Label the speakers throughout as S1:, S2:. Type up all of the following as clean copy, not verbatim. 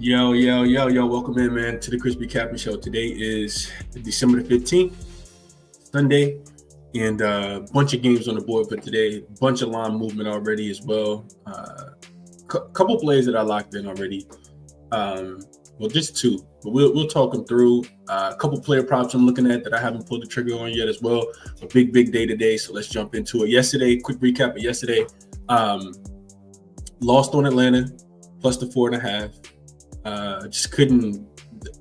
S1: Yo. Welcome in, man, to the ChrisBeCappinn Show. Today is December the 15th, Sunday, and a bunch of games on the board for today. Bunch of line movement already as well. Couple plays that I locked in already. Well, just two, but we'll talk them through. A couple player props I'm looking at that I haven't pulled the trigger on yet as well. A big day today, so let's jump into it. Yesterday, quick recap of yesterday. Lost on Atlanta, plus the 4.5. Just couldn't,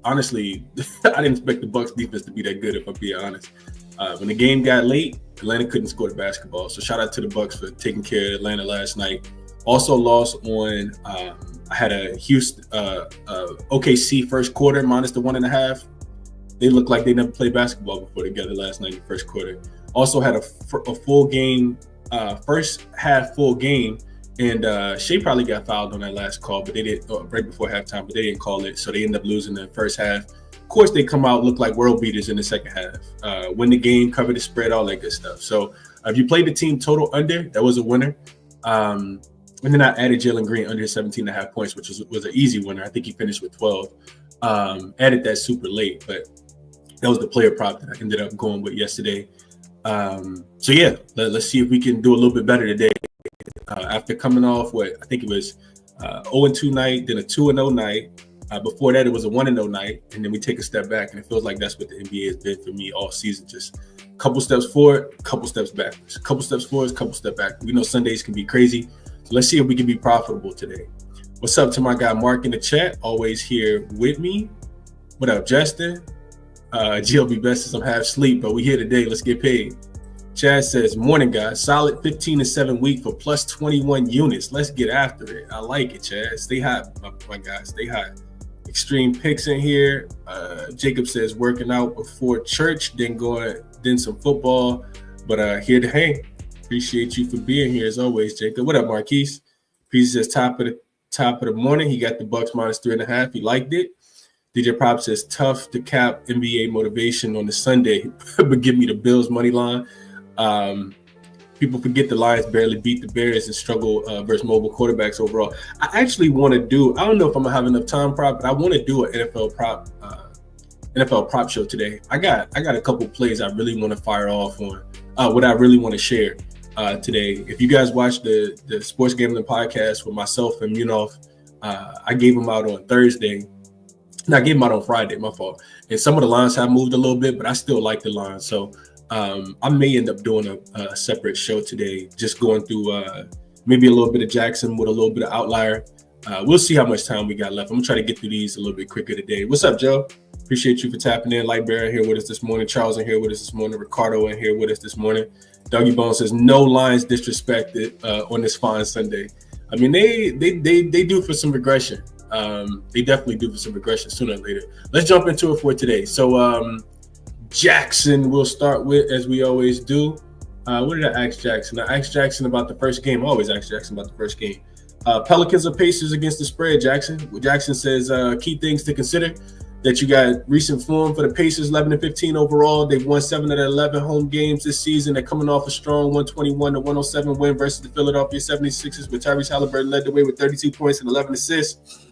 S1: honestly, I didn't expect the Bucks defense to be that good, if I'm being honest. When the game got late, Atlanta couldn't score the basketball. So shout out to the Bucks for taking care of Atlanta last night. Also lost on, I had a Houston, OKC first quarter minus the 1.5. They looked like they never played basketball before together last night in the first quarter. Also had a full game, first half full game. And Shea probably got fouled on that last call, but they did right before halftime, but they didn't call it. So they ended up losing the first half. Of course, they come out, look like world beaters in the second half. Win the game, cover the spread, all that good stuff. So if you played the team total under, that was a winner. And then I added Jalen Green under 17.5 points, which was an easy winner. I think he finished with 12. Added that super late, but that was the player prop that I ended up going with yesterday. So yeah, let's see if we can do a little bit better today. After coming off what I think it was 0-2 night, then a 2-0 night. Before that, it was a 1-0 night, and then we take a step back, and it feels like that's what the NBA has been for me all season. Just a couple steps forward, couple steps backwards. A couple steps forward, couple steps back. We know Sundays can be crazy, so let's see if we can be profitable today. What's up to my guy Mark in the chat? Always here with me. What up, Justin? GLB best as I'm half asleep, but we here today. Let's get paid. Chad says, morning, guys. Solid 15-7 week for plus 21 units. Let's get after it. I like it, Chad. Stay hot, my guys. Stay hot. Extreme picks in here. Jacob says, working out before church, then some football. But here to hang. Appreciate you for being here as always, Jacob. What up, Marquise? He says, top of the morning. He got the Bucks minus 3.5. He liked it. DJ Prop says, tough to cap NBA motivation on the Sunday, but give me the Bills money line. People forget the Lions barely beat the Bears and struggle versus mobile quarterbacks overall. I actually want to do, I don't know if I'm gonna have enough time prop, but I want to do an NFL prop show today. I got a couple plays I really want to fire off on, what I really want to share today. If you guys watch the Sports Gambling podcast with myself and Munaf, I gave them out on Thursday. No, I gave them out on Friday, my fault. And some of the lines have moved a little bit, but I still like the lines. So I may end up doing a separate show today, just going through maybe a little bit of jaXon with a little bit of Outlier. We'll see how much time we got left. I'm going to try to get through these a little bit quicker today. What's up, Joe? Appreciate you for tapping in. Lightbearer here with us this morning. Charles in here with us this morning. Ricardo in here with us this morning. Dougie Bone says, no Lions disrespected on this fine Sunday. I mean, they do for some regression. They definitely do for some regression sooner or later. Let's jump into it for today. So, jaXon we'll start with, as we always do. What did I ask jaXon? I asked jaXon about the first game. I always ask jaXon about the first game. Pelicans or Pacers against the spread, jaXon. jaXon says key things to consider. That you got recent form for the Pacers, 11-15 overall. They've won 7 of their 11 home games this season. They're coming off a strong 121-107 win versus the Philadelphia 76ers, where Tyrese Halliburton led the way with 32 points and 11 assists.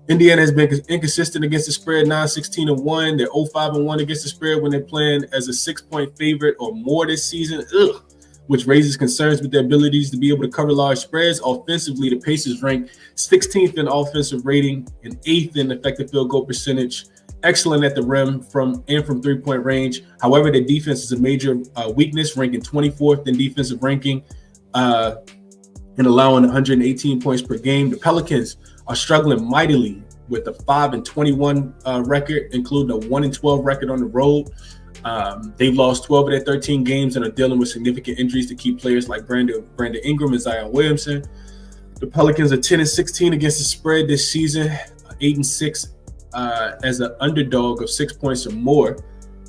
S1: Indiana has been inconsistent against the spread, 9-16-1. They're 0-5-1 against the spread when they're playing as a 6-point favorite or more this season, which raises concerns with their abilities to be able to cover large spreads. Offensively, the Pacers rank 16th in offensive rating and 8th in effective field goal percentage. Excellent at the rim from three-point range. However, their defense is a major weakness, ranking 24th in defensive ranking and allowing 118 points per game. The Pelicans are struggling mightily with a 5-21 record, including a 1-12 record on the road. They've lost 12 of their 13 games and are dealing with significant injuries to key players like Brandon Ingram and Zion Williamson. The Pelicans are 10-16 against the spread this season, 8-6 as an underdog of 6 points or more.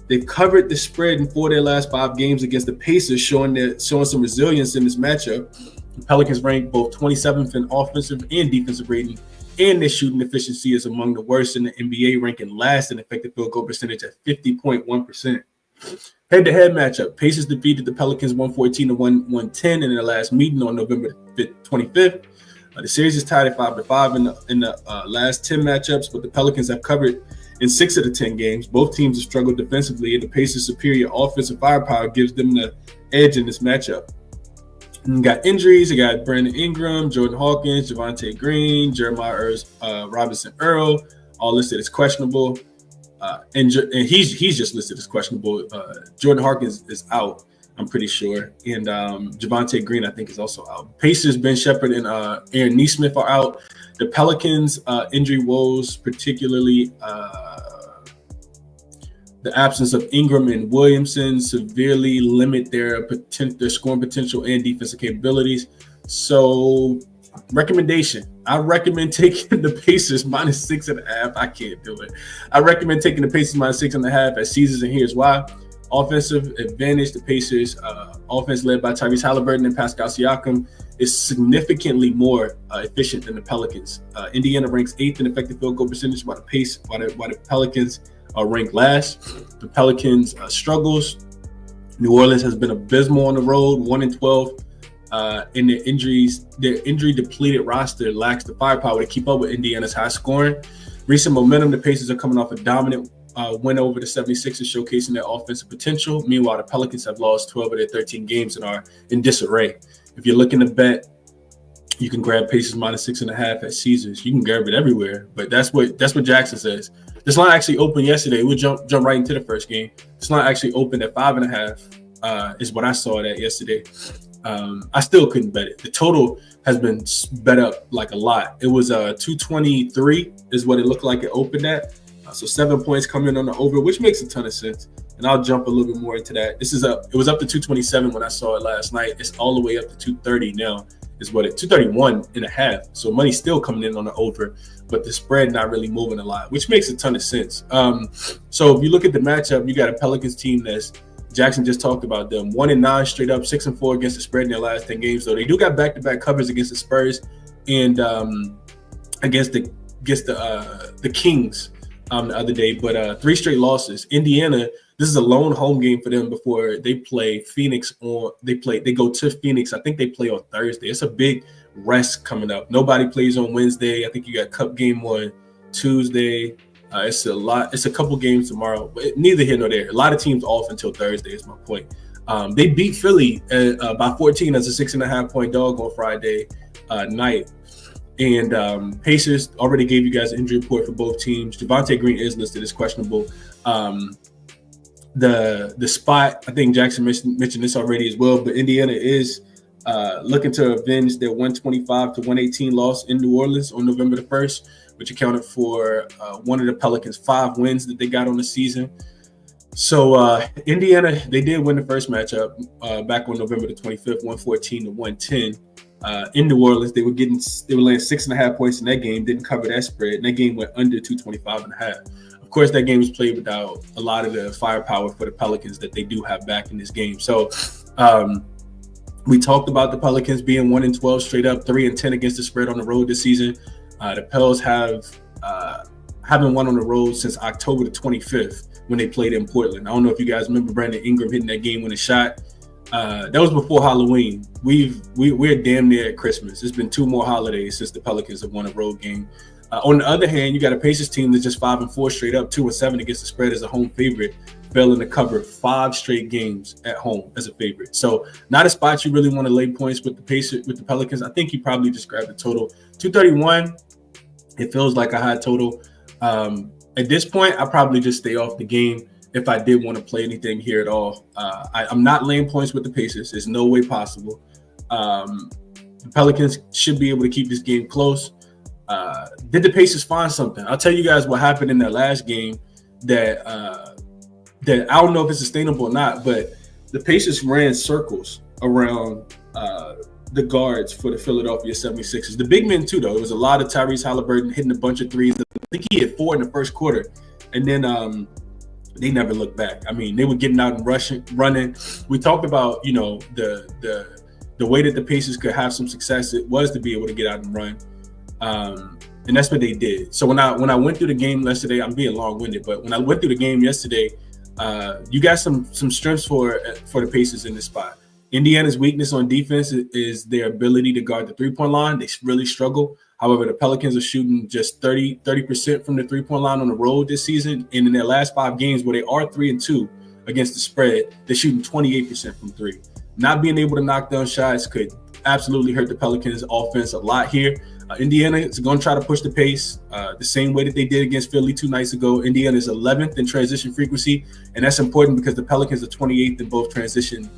S1: They've covered the spread in 4 of their last 5 games against the Pacers, showing some resilience in this matchup. The Pelicans rank both 27th in offensive and defensive rating, and their shooting efficiency is among the worst in the NBA, ranking last in effective field goal percentage at 50.1%. Head-to-head matchup, Pacers defeated the Pelicans 114-110 in their last meeting on November 25th. The series is tied at 5-5 in the last 10 matchups, but the Pelicans have covered in 6 of the 10 games. Both teams have struggled defensively, and the Pacers' superior offensive firepower gives them the edge in this matchup. And got injuries. They got Brandon Ingram, Jordan Hawkins, Javonte Green, Jeremiah Robinson Earl, all listed as questionable. And he's just listed as questionable. Jordan Hawkins is out, I'm pretty sure. And Javonte Green, I think, is also out. Pacers, Ben Shepherd and Aaron Nesmith are out. The Pelicans' injury woes, particularly the absence of Ingram and Williamson, severely limit their scoring potential and defensive capabilities. So, recommendation: I recommend taking the Pacers -6.5. I can't do it. I recommend taking the Pacers -6.5 at Caesars, and here's why. Offensive advantage: the Pacers' offense, led by Tyrese Halliburton and Pascal Siakam, is significantly more efficient than the Pelicans. Indiana ranks 8th in effective field goal percentage, while the Pelicans are ranked last. The Pelicans struggles. New Orleans has been abysmal on the road, 1-12. In their injury depleted roster lacks the firepower to keep up with Indiana's high scoring. Recent momentum: the Pacers are coming off a dominant win over the 76ers, showcasing their offensive potential. Meanwhile, the Pelicans have lost 12 of their 13 games and are in disarray. If you're looking to bet, you can grab Pacers -6.5 at Caesars. You can grab it everywhere, but that's what jaXon says. This line actually opened yesterday. We'll jump right into the first game. This line actually opened at 5.5. Is what I saw that yesterday. I still couldn't bet it. The total has been bet up like a lot. It was 223 is what it looked like it opened at. So 7 points coming on the over, which makes a ton of sense. And I'll jump a little bit more into that. It was up to 227 when I saw it last night. It's all the way up to 230 now. Is what 231.5. So money's still coming in on the over, but the spread not really moving a lot, which makes a ton of sense. So if you look at the matchup, you got a Pelicans team that's jaXon just talked about them 1-9 straight up, 6-4 against the spread in their last 10 games. So they do got back-to-back covers against the Spurs and against the Kings the other day, but 3 straight losses. Indiana, this is a lone home game for them before they play Phoenix they go to Phoenix. I think they play on Thursday. It's a big rest coming up. Nobody plays on Wednesday. I think you got Cup game on Tuesday. It's a couple games tomorrow, but neither here nor there. A lot of teams off until Thursday is my point. They beat Philly by 14 as a 6.5 point dog on Friday night. And Pacers already gave you guys an injury report for both teams. Javonte Green is listed as questionable. The spot, I think jaXon mentioned this already as well, but Indiana is looking to avenge their 125-118 loss in New Orleans on November the 1st, which accounted for one of the Pelicans' 5 wins that they got on the season. So Indiana, they did win the first matchup back on November the 25th, 114-110. In New Orleans, they were laying 6.5 points in that game, didn't cover that spread, and that game went under 225.5. Of course, that game was played without a lot of the firepower for the Pelicans that they do have back in this game. So we talked about the Pelicans being 1-12 straight up, 3-10 against the spread on the road this season. The Pels haven't won on the road since October the 25th when they played in Portland. I don't know if you guys remember Brandon Ingram hitting that game winning shot. That was before Halloween. We're damn near at Christmas. It's been 2 more holidays since the Pelicans have won a road game. On the other hand, you got a Pacers team that's just 5-4 straight up, 2-7 against the spread as a home favorite, failing to cover 5 straight games at home as a favorite. So not a spot you really want to lay points with the Pelicans. I think you probably just grab the total 231. It feels like a high total. At this point, I probably just stay off the game if I did want to play anything here at all. I'm not laying points with the Pacers. There's no way possible. The Pelicans should be able to keep this game close. Did the Pacers find something? I'll tell you guys what happened in that last game that I don't know if it's sustainable or not, but the Pacers ran circles around the guards for the Philadelphia 76ers. The big men too, though. It was a lot of Tyrese Halliburton hitting a bunch of threes. I think he hit 4 in the first quarter. And then they never looked back. I mean, they were getting out and running. We talked about, the way that the Pacers could have some success. It was to be able to get out and run. And that's what they did. So when I went through the game yesterday, I'm being long-winded, but when I went through the game yesterday, you got some strengths for the Pacers in this spot. Indiana's weakness on defense is their ability to guard the three-point line. They really struggle. However, the Pelicans are shooting just 30% from the three-point line on the road this season. And in their last 5 games where they are 3-2 against the spread, they're shooting 28% from three. Not being able to knock down shots could absolutely hurt the Pelicans' offense a lot here. Indiana is going to try to push the pace the same way that they did against Philly 2 nights ago. Indiana is 11th in transition frequency, and that's important because the Pelicans are 28th in both transition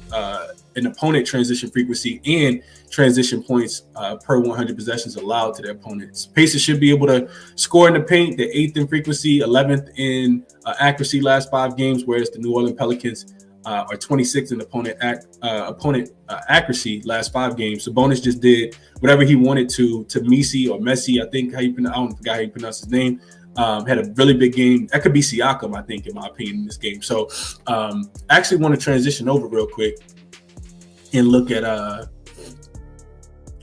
S1: in opponent transition frequency and transition points per 100 possessions allowed to their opponents. Pacers should be able to score in the paint. They're 8th in frequency, 11th in accuracy last 5 games, whereas the New Orleans Pelicans are 26th in opponent accuracy last 5 games. Sabonis just did whatever he wanted to Messi or Messi, I think I don't forget how you pronounce his name. Had a really big game. That could be Siakam, I think, in my opinion, in this game. So I actually want to transition over real quick and look at I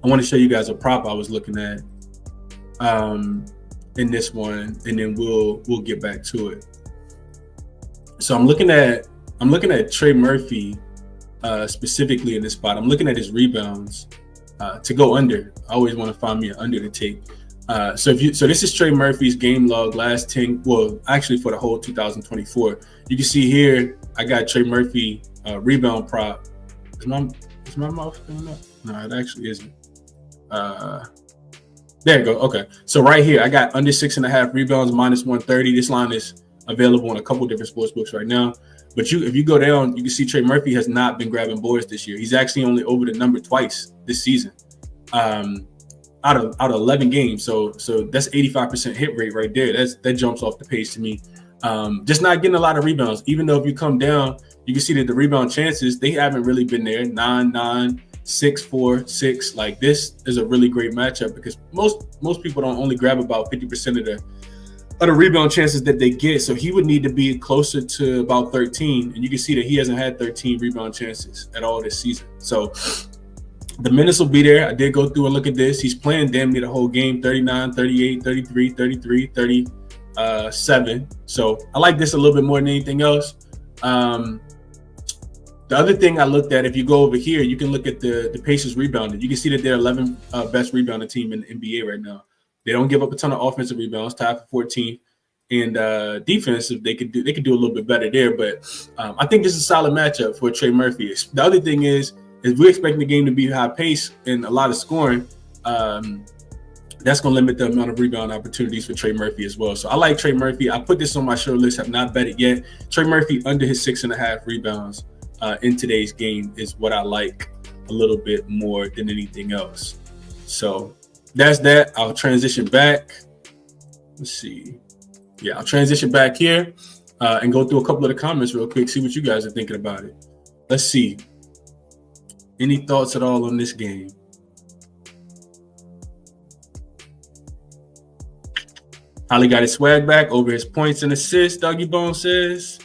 S1: want to show you guys a prop I was looking at in this one, and then we'll get back to it. So I'm looking at Trey Murphy specifically in this spot. I'm looking at his rebounds to go under. I always want to find me an under to take. So this is Trey Murphy's game log last 10. Well, actually for the whole 2024. You can see here I got Trey Murphy rebound prop. Is my mouse doing that? No, it actually isn't. There you go. Okay. So right here I got under 6.5 rebounds minus 130. This line is available on a couple different sports books right now. But if you go down, you can see Trey Murphy has not been grabbing boards this year. He's actually only over the number twice this season, out of 11 games. So that's 85% hit rate right there. That jumps off the page to me. Just not getting a lot of rebounds. Even though if you come down, you can see that the rebound chances, they haven't really been there. 9-9, 6-4, 6. Like, this is a really great matchup because most people don't only grab about 50% of the rebound chances that they get. So he would need to be closer to about 13. And you can see that he hasn't had 13 rebound chances at all this season. So the minutes will be there. I did go through and look at this. He's playing damn near the whole game, 39, 38, 33, 33, 37. So I like this a little bit more than anything else. The other thing I looked at, if you go over here, you can look at the Pacers rebounding. You can see that they're 11th best rebounding team in the NBA right now. They don't give up a ton of offensive rebounds, tied for 14th. And defensive, they could do a little bit better there. But I think this is a solid matchup for Trey Murphy. The other thing is we're expecting the game to be high pace and a lot of scoring. That's going to limit the amount of rebound opportunities for Trey Murphy as well. So I like Trey Murphy. I put this on my short list. Have not bet it yet. Trey Murphy under his 6.5 rebounds in today's game is what I like a little bit more than anything else. So that's that. I'll transition back. Let's see. Yeah, I'll transition back here and go through a couple of the comments real quick, see what you guys are thinking about it. Let's see. Any thoughts at all on this game? Holly got his swag back over his points and assists, Dougie Bone says.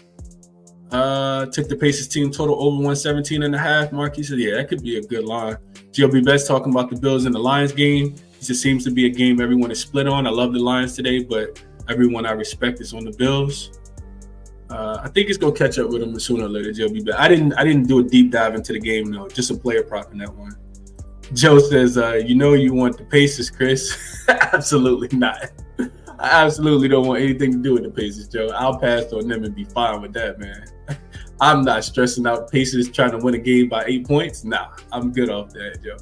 S1: Took the Pacers team total over 117.5. Marquis said, yeah, that could be a good line. GLB Best talking about the Bills and the Lions game. It just seems to be a game everyone is split on. I love the Lions today, but everyone I respect is on the Bills. I think it's gonna catch up with them sooner or later. GLB Best. I didn't do a deep dive into the game though. Just a player prop in that one. Joe says, you want the Pacers, Chris. Absolutely not. I absolutely don't want anything to do with the Pacers, Joe. I'll pass on them and be fine with that, man. I'm not stressing out Pacers trying to win a game by 8 points. Nah, I'm good off that, Joe.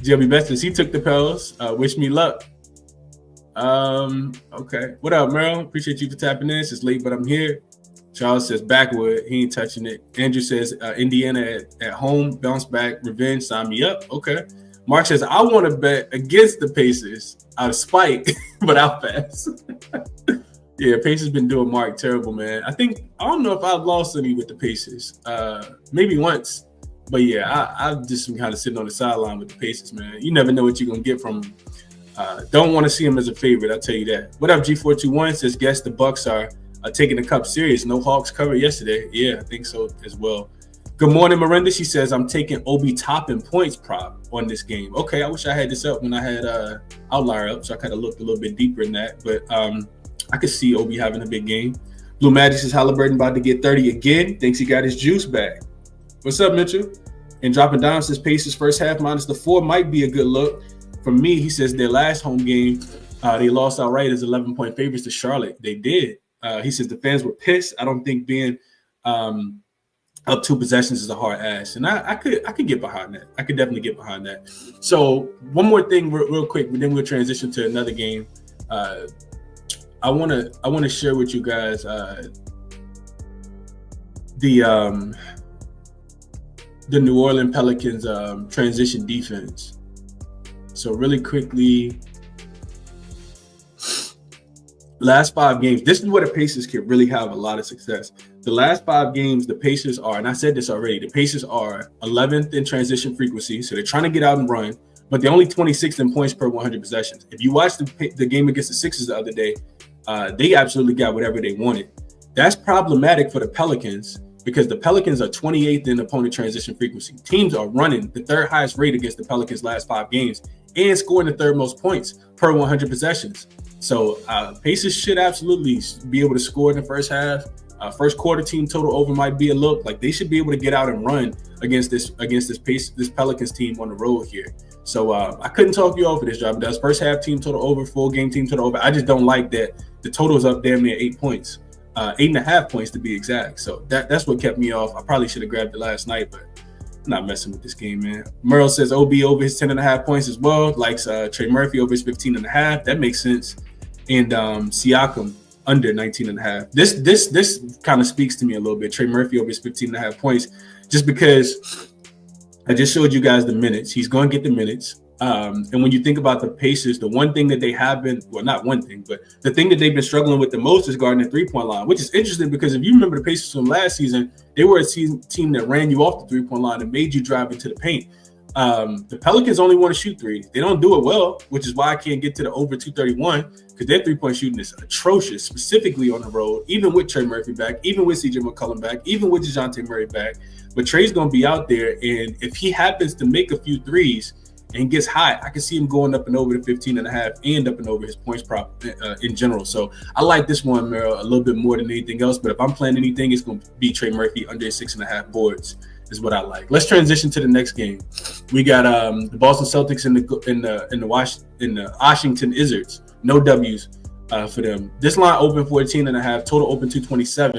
S1: GLB Bestis, he took the Pels. Wish me luck. Okay. What up, Merrill? Appreciate you for tapping in. It's late, but I'm here. Charles says backwood. He ain't touching it. Andrew says Indiana at home, bounce back, revenge, sign me up. Okay. Mark says, I want to bet against the Pacers out of spite, but I'll pass. Yeah, Pacers been doing Mark terrible, man. I don't know if I've lost any with the Pacers. Maybe once. But yeah, I've just been kind of sitting on the sideline with the Pacers, man. You never know what you're going to get from them. Don't want to see them as a favorite, I'll tell you that. What up, G421 says, guess the Bucks are taking the cup serious. No Hawks cover yesterday. Yeah, I think so as well. Good morning, Miranda. She says, I'm taking Obi Toppin points prop on this game. Okay, I wish I had this up when I had Outlier up, so I kind of looked a little bit deeper in that. But I could see Obi having a big game. Blue Magic says Halliburton about to get 30 again. Thinks he got his juice back. What's up, Mitchell? And dropping down says Pacers first half -4 might be a good look. For me, he says their last home game, they lost outright as 11-point favorites to Charlotte. They did. He says the fans were pissed. I don't think being up 2 possessions is a hard ask. And I could get behind that. I could definitely get behind that. So one more thing real quick, but then we'll transition to another game. I wanna share with you guys the New Orleans Pelicans transition defense. So really quickly, last 5 games, this is where the Pacers can really have a lot of success. The last 5 games, the Pacers are, and I said this already, the Pacers are 11th in transition frequency. So they're trying to get out and run, but they're only 26th in points per 100 possessions. If you watch the game against the Sixers the other day, they absolutely got whatever they wanted. That's problematic for the Pelicans because the Pelicans are 28th in opponent transition frequency. Teams are running the 3rd highest rate against the Pelicans last 5 games and scoring the 3rd most points per 100 possessions. So Pacers should absolutely be able to score in the first half. First quarter team total over might be a look. Like they should be able to get out and run against this Pelicans team on the road here. So I couldn't talk you off of this job. Does first half team total over, full game team total over. I just don't like that the total is up damn near 8 points, 8.5 points to be exact. So that's what kept me off. I probably should have grabbed it last night, but I'm not messing with this game, man. Merle says OB over his 10.5 points as well. Likes Trey Murphy over his 15.5. That makes sense. And Siakam under 19.5. This kind of speaks to me a little bit. Trey Murphy over his 15.5 points, just because I just showed you guys the minutes. He's going to get the minutes. And when you think about the Pacers, the one thing that they have been, well, not one thing, but the thing that they've been struggling with the most is guarding the 3-point line, which is interesting because if you remember the Pacers from last season, they were a team that ran you off the 3-point line and made you drive into the paint. The Pelicans only want to shoot threes. They don't do it well, which is why I can't get to the over 231 because their 3-point shooting is atrocious, specifically on the road, even with Trey Murphy back, even with CJ McCollum back, even with DeJounte Murray back. But Trey's going to be out there, and if he happens to make a few threes and gets hot, I can see him going up and over the 15.5 and up and over his points prop in general. So I like this one, Merrill, a little bit more than anything else. But if I'm playing anything, it's going to be Trey Murphy under 6.5 boards. Is what I like. Let's transition to the next game. We got the Boston Celtics and the Washington Wizards. No W's for them. This line open 14.5. Total open 227.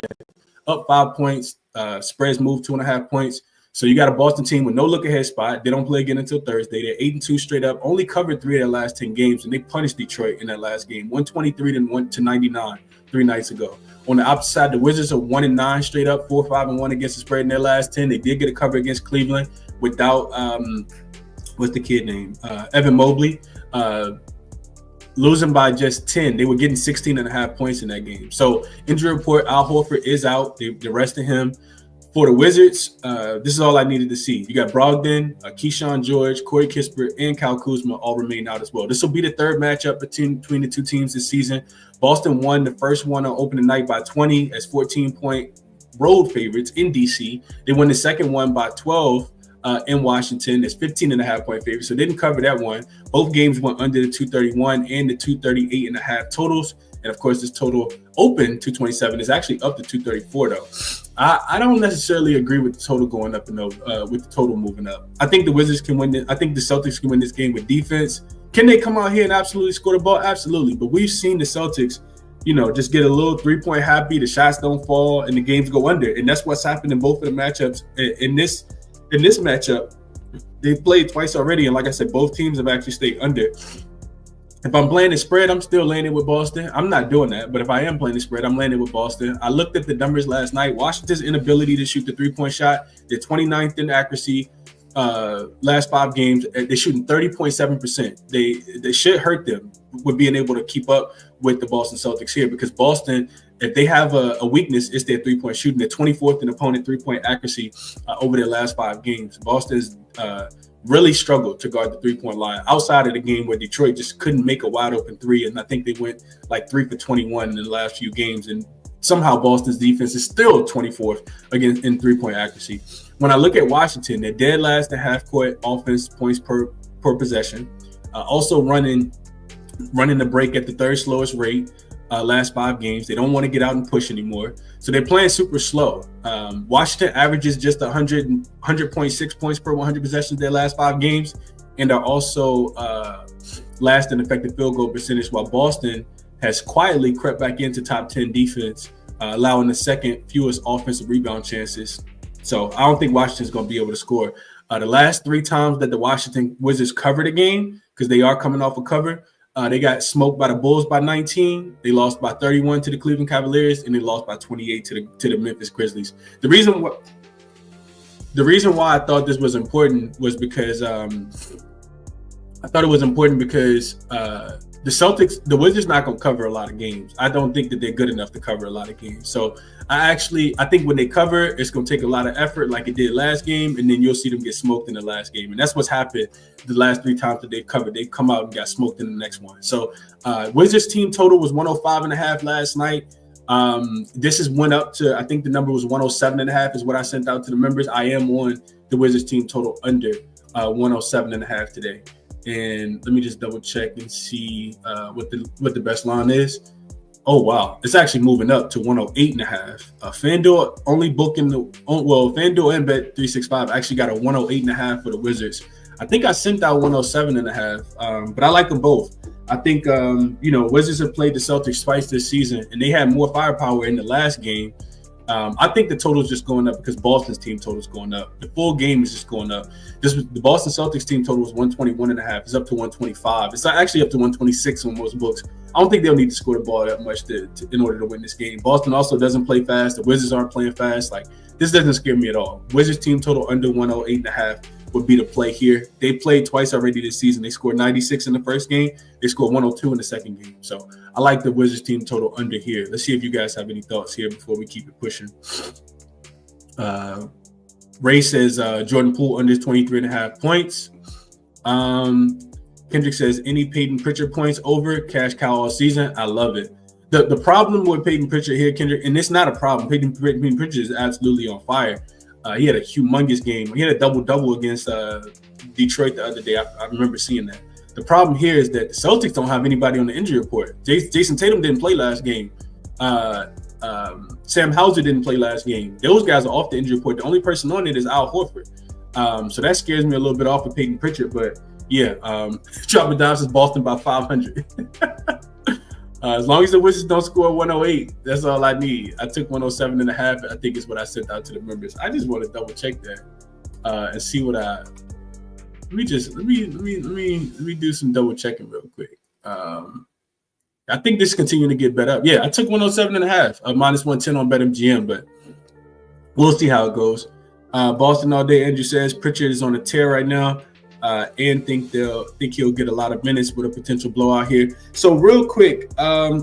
S1: Up 5 points. Spreads move 2.5 points. So you got a Boston team with no look ahead spot. They don't play again until Thursday. They're 8-2 straight up. Only covered 3 of their last 10 games, and they punished Detroit in that last game, 123 to 99 3 nights ago. On the opposite side, the Wizards are 1-9 straight up, 4-5-1 against the spread in their last 10. They did get a cover against Cleveland without what's the kid name? Evan Mobley. Losing by just 10. They were getting 16.5 points in that game. So injury report, Al Horford is out. They're resting him. For the Wizards, this is all I needed to see. You got Brogdon, Keyshawn George, Corey Kispert, and Kyle Kuzma all remain out as well. This will be the 3rd matchup between the 2 teams this season. Boston won the first one on opening night by 20 as 14-point road favorites in D.C. They won the second one by 12 in Washington as 15.5-point favorites. So they didn't cover that one. Both games went under the 231 and the 238.5 totals. And, of course, this total open 227 is actually up to 234, though. I don't necessarily agree with the total going up and over, with the total moving up. I think the Wizards can win this. I think the Celtics can win this game with defense. Can they come out here and absolutely score the ball? Absolutely. But we've seen the Celtics, just get a little 3-point happy. The shots don't fall and the games go under. And that's what's happened in both of the matchups. In this matchup, they played twice already. And like I said, both teams have actually stayed under. If I'm playing the spread, I'm still landing with Boston. I'm not doing that. But if I am playing the spread, I'm landing with Boston. I looked at the numbers last night. Washington's inability to shoot the 3-point shot. They're 29th in accuracy. Last 5 games, they're shooting 30.7%. They should hurt them with being able to keep up with the Boston Celtics here, because Boston, if they have a weakness, it's their 3-point shooting. They're 24th in opponent 3-point accuracy over their last 5 games. Boston's really struggled to guard the 3-point line outside of the game where Detroit just couldn't make a wide open 3. And I think they went like 3 for 21 in the last few games. And somehow Boston's defense is still 24th again in 3-point accuracy. When I look at Washington, they're dead last in half-court offense points per possession. Also running the break at the 3rd slowest rate last 5 games. They don't want to get out and push anymore. So they're playing super slow. Washington averages just 100.6 points per 100 possessions their last 5 games, and are also last in effective field goal percentage, while Boston has quietly crept back into top 10 defense, allowing the second fewest offensive rebound chances. So I don't think Washington's going to be able to score. The last 3 times that the Washington Wizards covered a game, because they are coming off a cover, they got smoked by the Bulls by 19. They lost by 31 to the Cleveland Cavaliers, and they lost by 28 to the Memphis Grizzlies. The reason why I thought this was important was because the Celtics, the Wizards not going to cover a lot of games. I don't think that they're good enough to cover a lot of games. So I think when they cover, it's going to take a lot of effort like it did last game, and then you'll see them get smoked in the last game. And that's what's happened the last 3 times that they've covered. They've come out and got smoked in the next one. So Wizards team total was 105.5 last night. This is went up to, I think the number was 107.5 is what I sent out to the members. I am on the Wizards team total under 107.5 today. And let me just double check and see what the best line is. Oh wow, it's actually moving up to 108.5. FanDuel only booking FanDuel and Bet365 actually got a 108.5 for the Wizards. I think I sent out 107.5, but I like them both. I think Wizards have played the Celtics twice this season, and they had more firepower in the last game. I think the total is just going up because Boston's team total is going up. The full game is just going up. The Boston Celtics team total was 121.5. It's up to 125. It's actually up to 126 on most books. I don't think they'll need to score the ball that much in order to win this game. Boston also doesn't play fast. The Wizards aren't playing fast. Like, this doesn't scare me at all. Wizards team total under 108.5 would be the play here. They played twice already this season. They scored 96 in the first game. They scored 102 in the second game. So I like the Wizards team total under here. Let's see if you guys have any thoughts here before we keep it pushing. Ray says Jordan Poole under 23.5 points. Kendrick says any Peyton Pritchard points over, cash cow all season. I love it. The problem with Peyton Pritchard here, Kendrick, and it's not a problem. Peyton Pritchard is absolutely on fire. He had a humongous game. He had a double-double against Detroit the other day. I remember seeing that. The problem here is that the Celtics don't have anybody on the injury report. Jason Tatum didn't play last game. Sam Hauser didn't play last game. Those guys are off the injury report. The only person on it is Al Horford. So that scares me a little bit off of Peyton Pritchard. But, yeah, dropping down since Boston by 500. As long as the Wizards don't score 108, that's all I need. I took 107.5. I think is what I sent out to the members. I just want to double check that and see what Let me do some double checking real quick. I think this is continuing to get bet up. Yeah, I took 107.5, minus 110 on BetMGM, but we'll see how it goes. Boston all day. Andrew says Pritchard is on a tear right now. And think he'll get a lot of minutes with a potential blowout here. So real quick,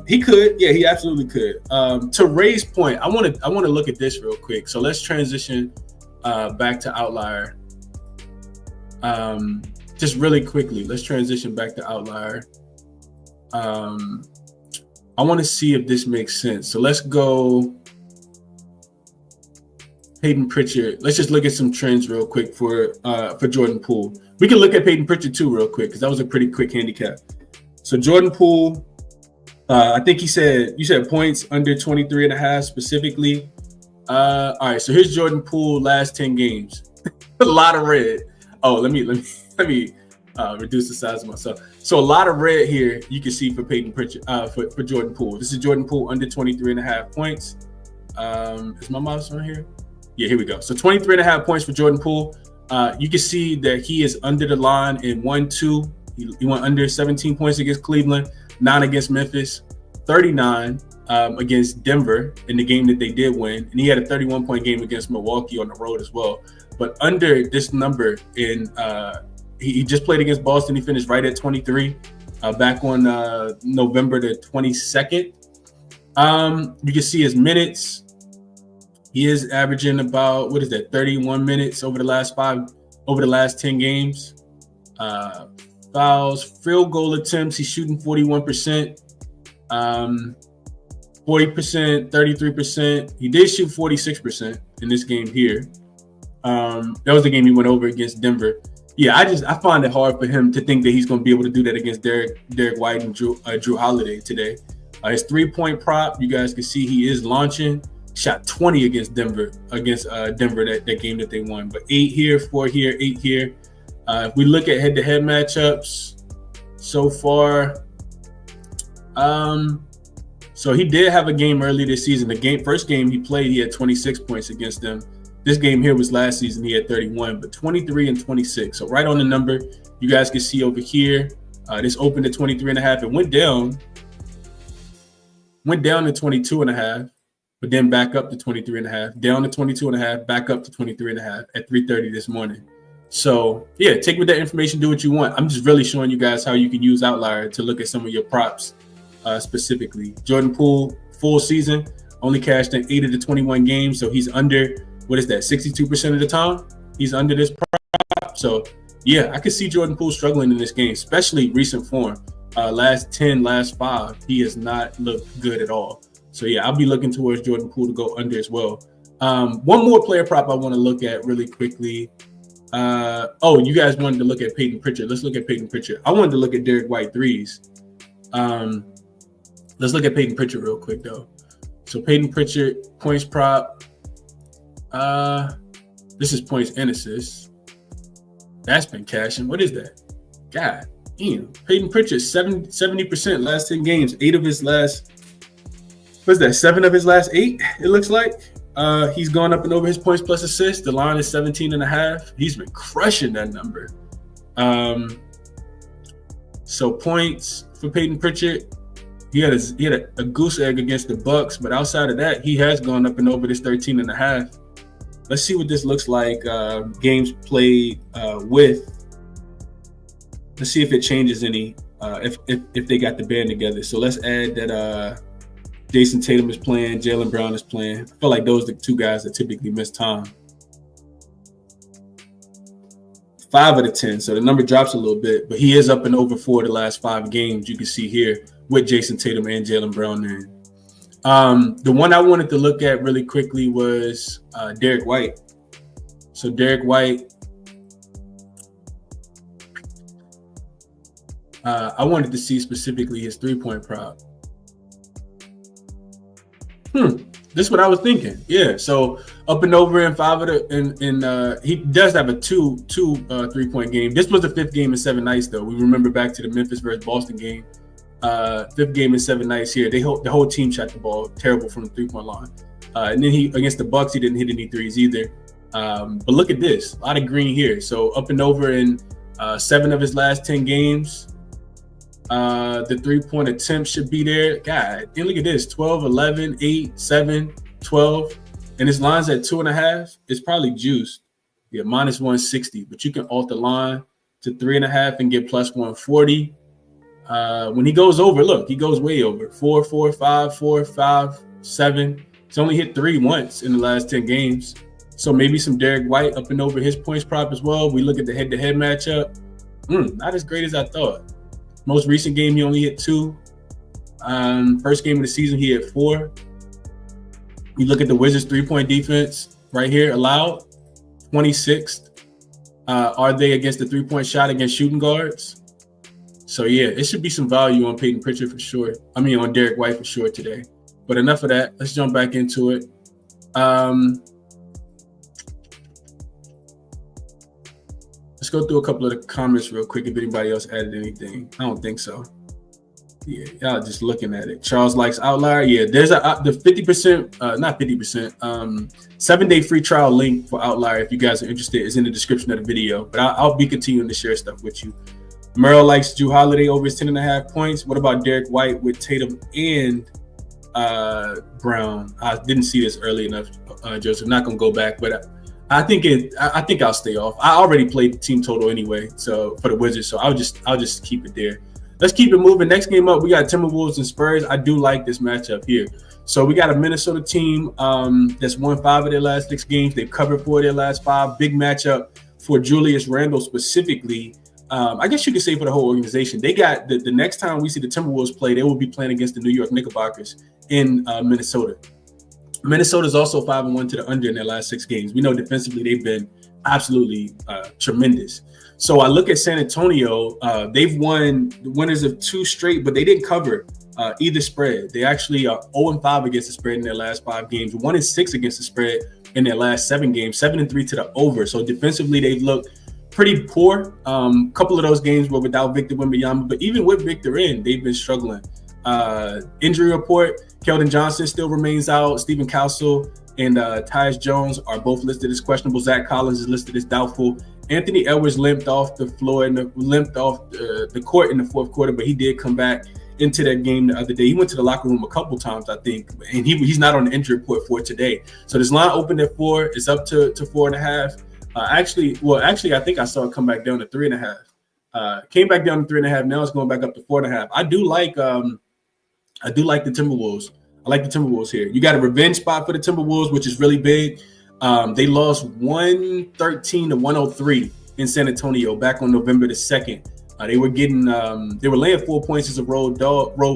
S1: he could, yeah, he absolutely could. To Ray's point, I want to look at this real quick. So let's transition back to Outlier. Just really quickly, let's transition back to Outlier. I want to see if this makes sense. So let's go Peyton Pritchard. Let's just look at some trends real quick for Jordan Poole. We can look at Peyton Pritchard too real quick because that was a pretty quick handicap. So Jordan Poole, I think you said points under 23.5 specifically. All right, so here's Jordan Poole last 10 games. A lot of red. Oh, let me reduce the size of myself. So a lot of red here you can see for Peyton Pritchard, for Jordan Poole. This is Jordan Poole under 23.5 points. Is my mouse on here? Yeah, here we go. So 23.5 points for Jordan Poole. You can see that he is under the line in 1-2. He went under 17 points against Cleveland, 9 against Memphis, 39 against Denver in the game that they did win. And he had a 31-point game against Milwaukee on the road as well. But under this number, he just played against Boston. He finished right at 23 back on November the 22nd. You can see his minutes. He is averaging about, 31 minutes over the last 10 games. Fouls, field goal attempts, he's shooting 41%, 40%, 33%. He did shoot 46% in this game here. That was the game he went over against Denver. Yeah, I find it hard for him to think that he's going to be able to do that against Derek White and Drew Holiday today. His 3-point prop, you guys can see he is launching. shot 20 against Denver that game that they won. But 8 here, 4 here, 8 here. If we look at head-to-head matchups so far, so he did have a game early this season. First game he played, he had 26 points against them. This game here was last season, he had 31, but 23 and 26. So right on the number, you guys can see over here, this opened at 23.5 and went down to 22.5, but then back up to 23.5, down to 22.5, back up to 23.5 at 3:30 this morning. So yeah, take with that information, do what you want. I'm just really showing you guys how you can use Outlier to look at some of your props specifically. Jordan Poole, full season, only cashed in 8 of the 21 games, so he's under, 62% of the time? He's under this prop. So yeah, I could see Jordan Poole struggling in this game, especially recent form. Last 10, last 5, he has not looked good at all. So yeah, I'll be looking towards Jordan Poole to go under as well. One more player prop I want to look at really quickly. You guys wanted to look at Peyton Pritchard. Let's look at Peyton Pritchard. I wanted to look at Derek White threes. Let's look at Peyton Pritchard real quick though. So Peyton Pritchard, points prop. This is points and assists. That's been cashing. What is that? God damn. Peyton Pritchard, 70% last 10 games. 7 of his last 8, it looks like. He's gone up and over his points plus assists. The line is 17.5. He's been crushing that number. So points for Peyton Pritchard. He had a goose egg against the Bucks, but outside of that, he has gone up and over this 13.5. Let's see what this looks like. Games played with. Let's see if it changes any. If they got the band together. So let's add that. Jason Tatum is playing. Jaylen Brown is playing. I feel like those are the two guys that typically miss time. 5 of the 10. So the number drops a little bit, but he is up and over 4 of the last 5 games. You can see here with Jason Tatum and Jaylen Brown there. The one I wanted to look at really quickly was Derek White. So Derek White, I wanted to see specifically his 3-point prop. This is what I was thinking. Yeah, so up and over in 5 of the, he does have a two 3-point game. This was the 5th game in 7 nights though. We remember back to the Memphis versus Boston game. 5th game in 7 nights here. The whole team shot the ball terrible from the 3-point line. And then he against the Bucks, he didn't hit any threes either. But look at this, a lot of green here. So up and over in 7 of his last 10 games. The 3-point attempt should be there. God, and look at this, 12, 11, 8, 7, 12. And his line's at 2.5. It's probably juiced. Yeah, minus 160. But you can alter line to 3.5 and get plus 140. When he goes over, look, he goes way over. 4, 4, 5, 4, 5, 7. He's only hit 3 once in the last 10 games. So maybe some Derek White up and over his points prop as well. We look at the head-to-head matchup. Not as great as I thought. Most recent game, he only hit 2. First game of the season, he had 4. You look at the Wizards' 3-point defense right here, allowed 26th. Are they against the 3-point shot against shooting guards? So yeah, it should be some value on Peyton Pritchard for sure. On Derek White for sure today. But enough of that. Let's jump back into it. Let's go through a couple of the comments real quick if anybody else added anything. I don't think so. Yeah, y'all just looking at it. Charles likes Outlier. Yeah, there's the 50%, not 50%, 7-day free trial link for Outlier if you guys are interested is in the description of the video. But I'll be continuing to share stuff with you. Merle likes Drew Holiday over his 10.5 points. What about Derek White with Tatum and Brown? I didn't see this early enough, Joseph. Not gonna go back, but I think I'll stay off. I already played the team total anyway, so for the Wizards, so I'll just keep it there. Let's keep it moving. Next game up, we got Timberwolves and Spurs. I do like this matchup here. So we got a Minnesota team that's won 5 of their last 6 games. They've covered 4 of their last 5. Big matchup for Julius Randle specifically. I guess you could say for the whole organization. They got the next time we see the Timberwolves play, they will be playing against the New York Knickerbockers in Minnesota. Minnesota's also 5-1 to the under in their last 6 games. We know defensively they've been absolutely tremendous. So I look at San Antonio. They've won the winners of 2 straight, but they didn't cover either spread. They actually are 0-5 against the spread in their last 5 games, 1-6 against the spread in their last 7 games, 7-3 to the over. So defensively, they've looked pretty poor. Couple of those games were without Victor Wembanyama, but even with Victor in, they've been struggling. Injury report, Keldon Johnson still remains out. Stephen Castle and Tyus Jones are both listed as questionable. Zach Collins is listed as doubtful. Anthony Edwards limped off the floor and limped off the court in the fourth quarter, but he did come back into that game the other day. He went to the locker room a couple times, I think, and he's not on the injury report for today. So this line opened at 4. It's up to 4.5. Actually, I think I saw it come back down to 3.5. Came back down to 3.5. Now it's going back up to 4.5. I do like the Timberwolves. I like the Timberwolves here. You got a revenge spot for the Timberwolves, which is really big. They lost 113-103 in San Antonio back on November the 2nd. They were laying 4 points as a road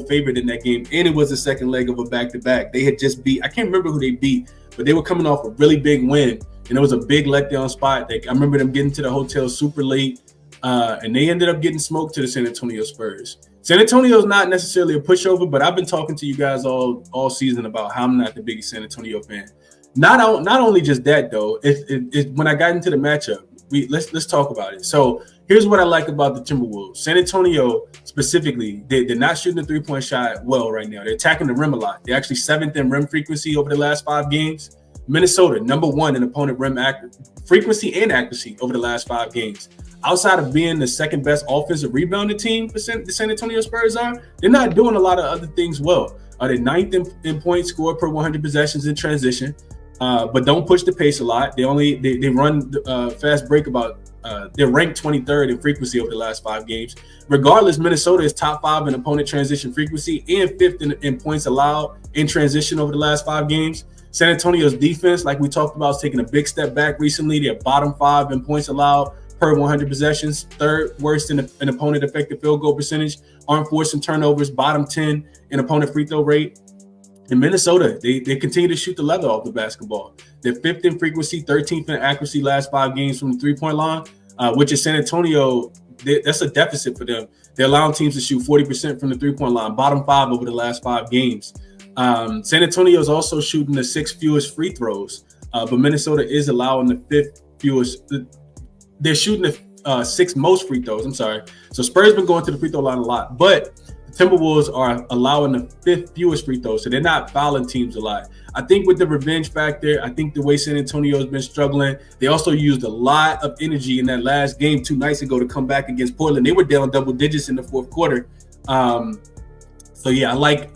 S1: favorite in that game, and it was the second leg of a back-to-back. They had just beat, I can't remember who they beat, but they were coming off a really big win, and it was a big letdown spot. I remember them getting to the hotel super late, and they ended up getting smoked to the San Antonio Spurs. San Antonio is not necessarily a pushover, but I've been talking to you guys all season about how I'm not the biggest San Antonio fan. Not only just that though. When I got into the matchup, let's talk about it. So here's what I like about the Timberwolves. San Antonio specifically, they're not shooting the 3-point shot well right now. They're attacking the rim a lot. They're actually 7th in rim frequency over the last 5 games. Minnesota, number 1 in opponent rim frequency and accuracy over the last 5 games. Outside of being the second best offensive rebounding team the San Antonio Spurs are, they're not doing a lot of other things well. They're 9th in points scored per 100 possessions in transition, but don't push the pace a lot. They run fast break about. They're ranked 23rd in frequency over the last 5 games. Regardless, Minnesota is top 5 in opponent transition frequency and 5th in points allowed in transition over the last 5 games. San Antonio's defense, like we talked about, is taking a big step back recently. They're bottom 5 in points allowed per 100 possessions, 3rd worst in opponent effective field goal percentage, aren't forcing turnovers, bottom 10 in opponent free throw rate. In Minnesota, they continue to shoot the leather off the basketball. They're 5th in frequency, 13th in accuracy last 5 games from the 3-point line, which is San Antonio. That's a deficit for them. They're allowing teams to shoot 40% from the 3-point line, bottom 5 over the last 5 games. San Antonio is also shooting the 6th fewest free throws, but Minnesota is allowing the 5th fewest. They're shooting the 6th most free throws. I'm sorry. So Spurs been going to the free throw line a lot, but the Timberwolves are allowing the 5th fewest free throws, so they're not fouling teams a lot. I think with the revenge factor, I think the way San Antonio has been struggling, they also used a lot of energy in that last game 2 nights ago to come back against Portland. They were down double digits in the fourth quarter. So yeah, I like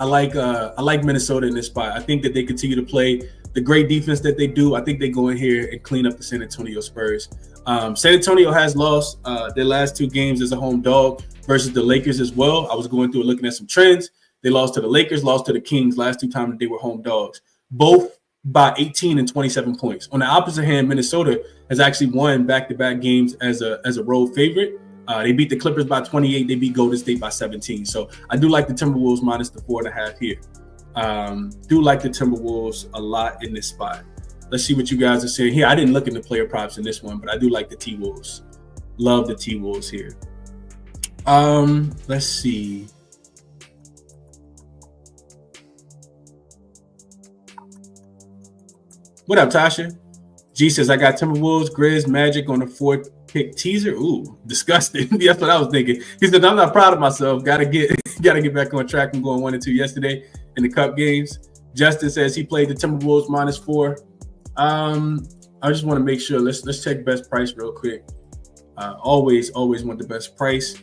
S1: Minnesota in this spot. I think that they continue to play the great defense that they do. I think they go in here and clean up the San Antonio Spurs. San Antonio has lost their last 2 games as a home dog versus the Lakers as well. I was going through and looking at some trends. They lost to the Lakers, lost to the Kings last 2 times that they were home dogs, both by 18 and 27 points. On the opposite hand, Minnesota has actually won back-to-back games as a road favorite. They beat the Clippers by 28. They beat Golden State by 17. So I do like the Timberwolves minus the 4.5 here. Do like the Timberwolves a lot in this spot. Let's see what you guys are saying here. I didn't look into player props in this one, but I do like the T-Wolves. Love the T-Wolves here. Let's see. What up, Tasha? G says, I got Timberwolves, Grizz, Magic on the 4th pick teaser. Ooh, disgusting. That's what I was thinking. He said, I'm not proud of myself. Gotta get back on track. I'm going 1-2 yesterday in the Cup games. Justin says he played the Timberwolves minus 4. I just want to make sure. Let's check best price real quick. Always want the best price.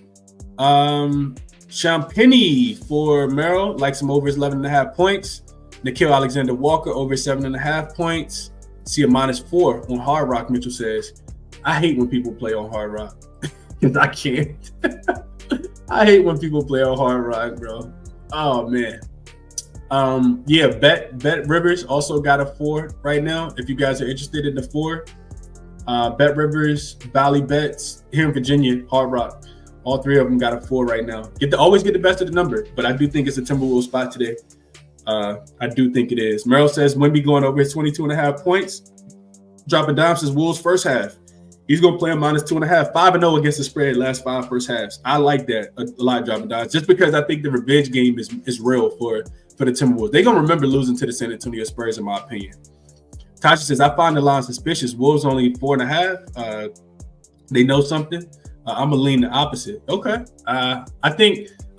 S1: Champagny for Merrill likes him over his 11.5 points. Nickeil Alexander-Walker over 7.5 points. See a minus 4 on Hard Rock, Mitchell says. I hate when people play on Hard Rock because I can't. I hate when people play on Hard Rock, bro. Oh, man. Yeah, Bet Rivers also got a 4 right now. If you guys are interested in the 4, Bet Rivers, Valley Bets here in Virginia, Hard Rock. All 3 of them got a 4 right now. Always get the best of the number, but I do think it's a Timberwolves spot today. I do think it is. Merrill says Wemby going over his 22.5 points. Dropping Dime says Wolves first half. He's going to play a -2.5, 5-0 against the spread last 5 first halves. I like that a lot, dropping down, just because I think the revenge game is real for the Timberwolves. They're going to remember losing to the San Antonio Spurs, in my opinion. Tasha says, I find the line suspicious. Wolves only 4.5. They know something. I'm going to lean the opposite. Okay.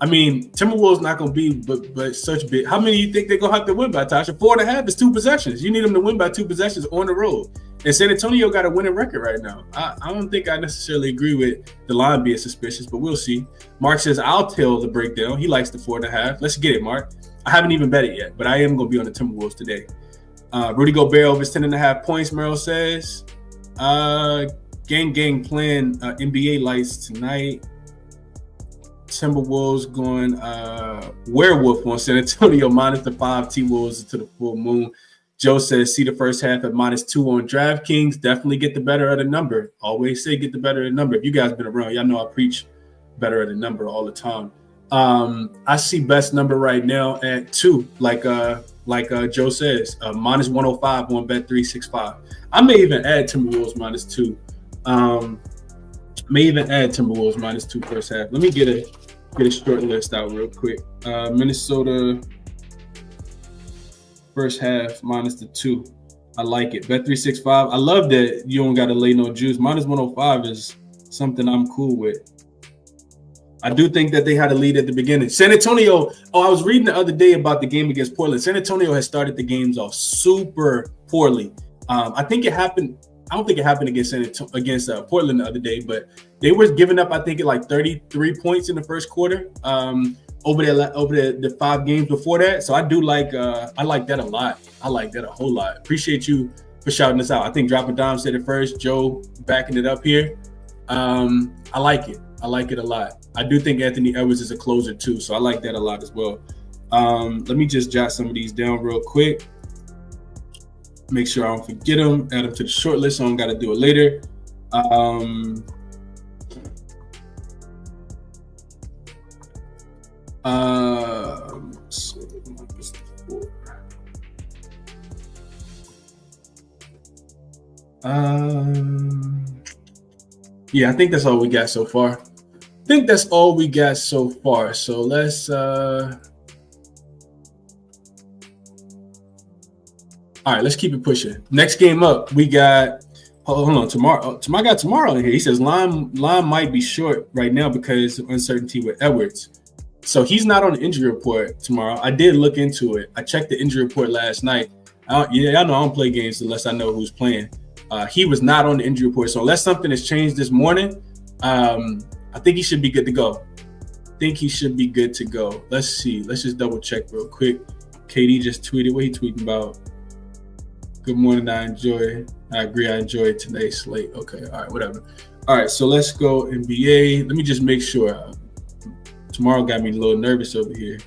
S1: Timberwolves not going to be but such big. How many do you think they're going to have to win by, Tasha? 4.5 is 2 possessions. You need them to win by 2 possessions on the road. And San Antonio got a winning record right now. I don't think I necessarily agree with the line being suspicious, but we'll see. Mark says, I'll tell the breakdown. He likes the 4.5. Let's get it, Mark. I haven't even bet it yet, but I am going to be on the Timberwolves today. Rudy Gobert over 10.5 points, Merrill says. Gang playing NBA lights tonight. Timberwolves going werewolf on San Antonio, -5. T-Wolves to the full moon. Joe says, see the first half at -2 on DraftKings. Definitely get the better of the number. Always say get the better of the number. If you guys been around, y'all know I preach better of the number all the time. I see best number right now at 2, like Joe says, -105 on Bet365. I may even add Timberwolves -2. May even add Timberwolves -2 first half. Let me get a short list out real quick. Minnesota first half -2. I like it. Bet365. I love that you don't got to lay no juice. -105 is something I'm cool with. I do think that they had a lead at the beginning. San Antonio, I was reading the other day about the game against Portland. San Antonio has started the games off super poorly. I think it happened. I don't think it happened against Portland the other day, but they were giving up, I think, 33 points in the first quarter over the 5 games before that. So I do like I like that a lot. I like that a whole lot. Appreciate you for shouting this out. I think Drop a Dime said it first. Joe backing it up here. I like it. I like it a lot. I do think Anthony Edwards is a closer too, so I like that a lot as well. Let me just jot some of these down real quick. Make sure I don't forget them. Add them to the short list, so I don't got to do it later. Yeah, I think that's all we got so far. So let's all right, let's keep it pushing. Next game up, we got hold on, tomorrow. I got tomorrow in here. He says line might be short right now because of uncertainty with Edwards. So he's not on the injury report tomorrow. I did look into it. I checked the injury report last night. I know I don't play games unless I know who's playing. He was not on the injury report. So unless something has changed this morning, I think he should be good to go. Let's see. Let's just double check real quick. KD just tweeted. What he tweeting about? Good morning. I agree. I enjoyed today's slate. Okay. All right. Whatever. All right. So let's go NBA. Let me just make sure. Tomorrow got me a little nervous over here.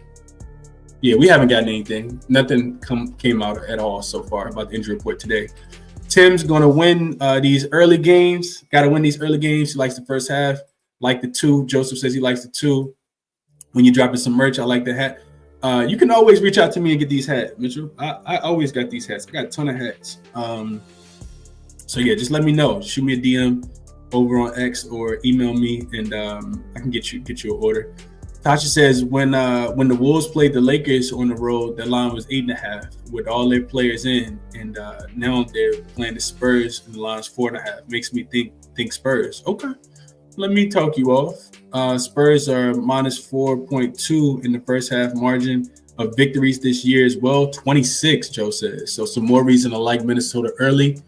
S1: Yeah, we haven't gotten anything. Nothing came out at all so far about the injury report today. Tim's going to win these early games. Got to win these early games. He likes the first half. Like the 2. Joseph says he likes the 2. When you're dropping some merch, I like the hat. You can always reach out to me and get these hats, Mitchell. I always got these hats. I got a ton of hats. So yeah, just let me know. Shoot me a DM over on X or email me, and I can get you an order. Tasha says when the Wolves played the Lakers on the road, the line was 8.5 with all their players in, and now they're playing the Spurs and the line's 4.5. Makes me think Spurs. Okay, let me talk you off. Spurs are -4.2 in the first half margin of victories this year as well. 26, Joe says. So some more reason to like Minnesota early.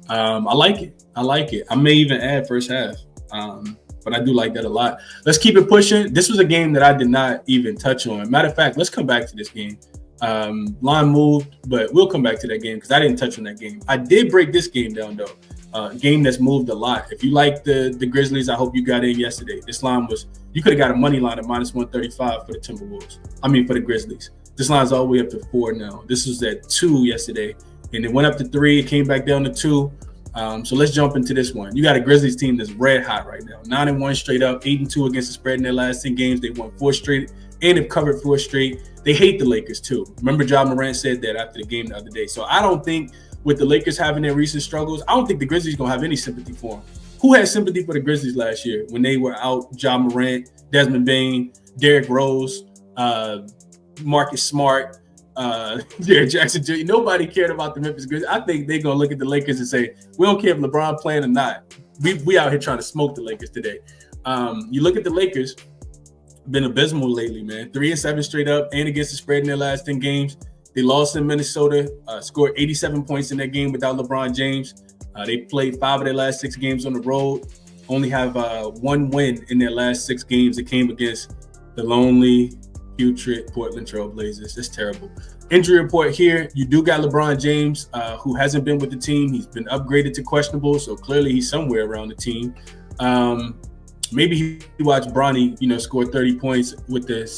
S1: I like it. I may even add first half. But I do like that a lot. Let's keep it pushing. This was a game that I did not even touch on. Matter of fact, let's come back to this game. Line moved, but we'll come back to that game because I didn't touch on that game. I did break this game down, though. Game that's moved a lot. If you like the Grizzlies, I hope you got in yesterday. This line was, you could have got a money line at -135 for the Timberwolves. For the Grizzlies. This line's all the way up to 4 now. This was at 2 yesterday, and it went up to 3. It came back down to 2. So let's jump into this one. You got a Grizzlies team that's red hot right now. 9-1 straight up, 8-2 against the spread in their last 10 games. They won 4 straight and have covered 4 straight. They hate the Lakers too. Remember, Ja Morant said that after the game the other day. So I don't think with the Lakers having their recent struggles, I don't think the Grizzlies gonna have any sympathy for them. who had sympathy for the Grizzlies last year when they were out Ja Morant, Desmond Bane, Derrick Rose, Marcus Smart, Jared Jackson Jr. Nobody cared about the Memphis Grizzlies. I think they're going to look at the Lakers and say, we don't care if LeBron playing or not. We out here trying to smoke the Lakers today. You look at the Lakers, been abysmal lately, man. 3-7 straight up and against the spread in their last 10 games. They lost in Minnesota, scored 87 points in that game without LeBron James. They played 5 of their last 6 games on the road, only have 1 win in their last 6 games. It came against the lonely, putrid Portland Trail Blazers. That's terrible. Injury report here. You do got LeBron James, who hasn't been with the team. He's been upgraded to questionable, so clearly he's somewhere around the team. Maybe he watched Bronny, score 30 points with the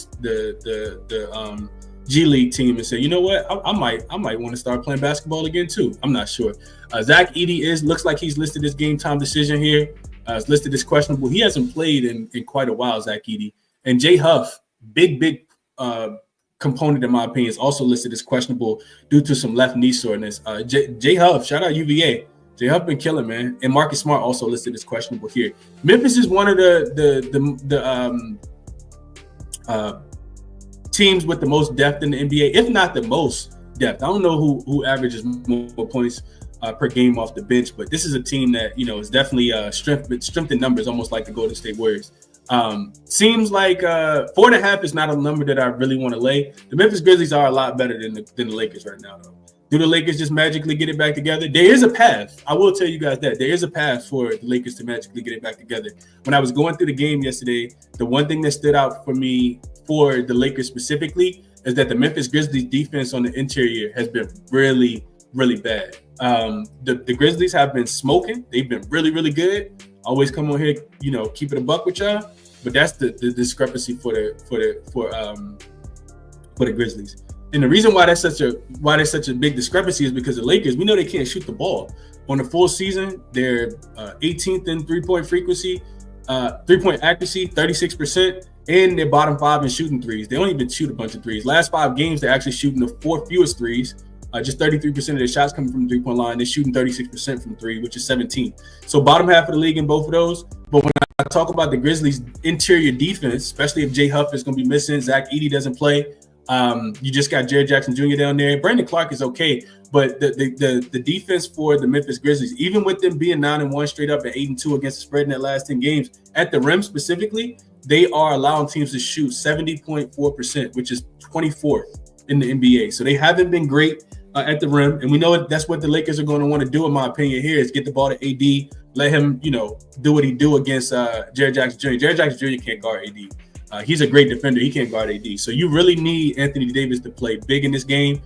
S1: G League team and say, you know what, I might want to start playing basketball again too. I'm not sure. Zach Edey looks like he's listed as game time decision here. It's listed as questionable. He hasn't played in quite a while, Zach Edey. And Jay Huff, big component in my opinion, is also listed as questionable due to some left knee soreness. Jay Huff, shout out UVA. Jay Huff been killing, man. And Marcus Smart also listed as questionable here. Memphis is one of the teams with the most depth in the NBA, if not the most depth. I don't know who averages more points per game off the bench, but this is a team that is definitely strength in numbers, almost like the Golden State Warriors. Seems like 4.5 is not a number that I really want to lay. The Memphis Grizzlies are a lot better than the Lakers right now, though. Do the Lakers just magically get it back together? There is a path. I will tell you guys that. There is a path for the Lakers to magically get it back together. When I was going through the game yesterday, the one thing that stood out for me for the Lakers specifically is that the Memphis Grizzlies defense on the interior has been really, really bad. The Grizzlies have been smoking. They've been really, really good. Always come on here, keep it a buck with y'all. But that's the discrepancy for the Grizzlies. And the reason why there's such a big discrepancy is because the Lakers, we know they can't shoot the ball. On the full season, they're 18th in three-point frequency, three-point accuracy, 36%, and they're bottom 5 in shooting threes. They don't even shoot a bunch of threes. Last 5 games, they're actually shooting the 4th fewest threes. Just 33% of their shots coming from the three-point line. They're shooting 36% from 3, which is 17th. So bottom half of the league in both of those. But when I talk about the Grizzlies' interior defense, especially if Jay Huff is going to be missing, Zach Edey doesn't play, you just got Jared Jackson Jr. down there. Brandon Clark is okay, but the defense for the Memphis Grizzlies, even with them being 9-1 straight up and 8-2 against the spread in their last 10 games, at the rim specifically, they are allowing teams to shoot 70.4%, which is 24th in the NBA. So they haven't been great at the rim, and we know that's what the Lakers are going to want to do, in my opinion. Here is get the ball to AD, let him, do what he do against Jared Jackson Jr. Jared Jackson Jr. can't guard AD. He's a great defender. He can't guard AD. So you really need Anthony Davis to play big in this game.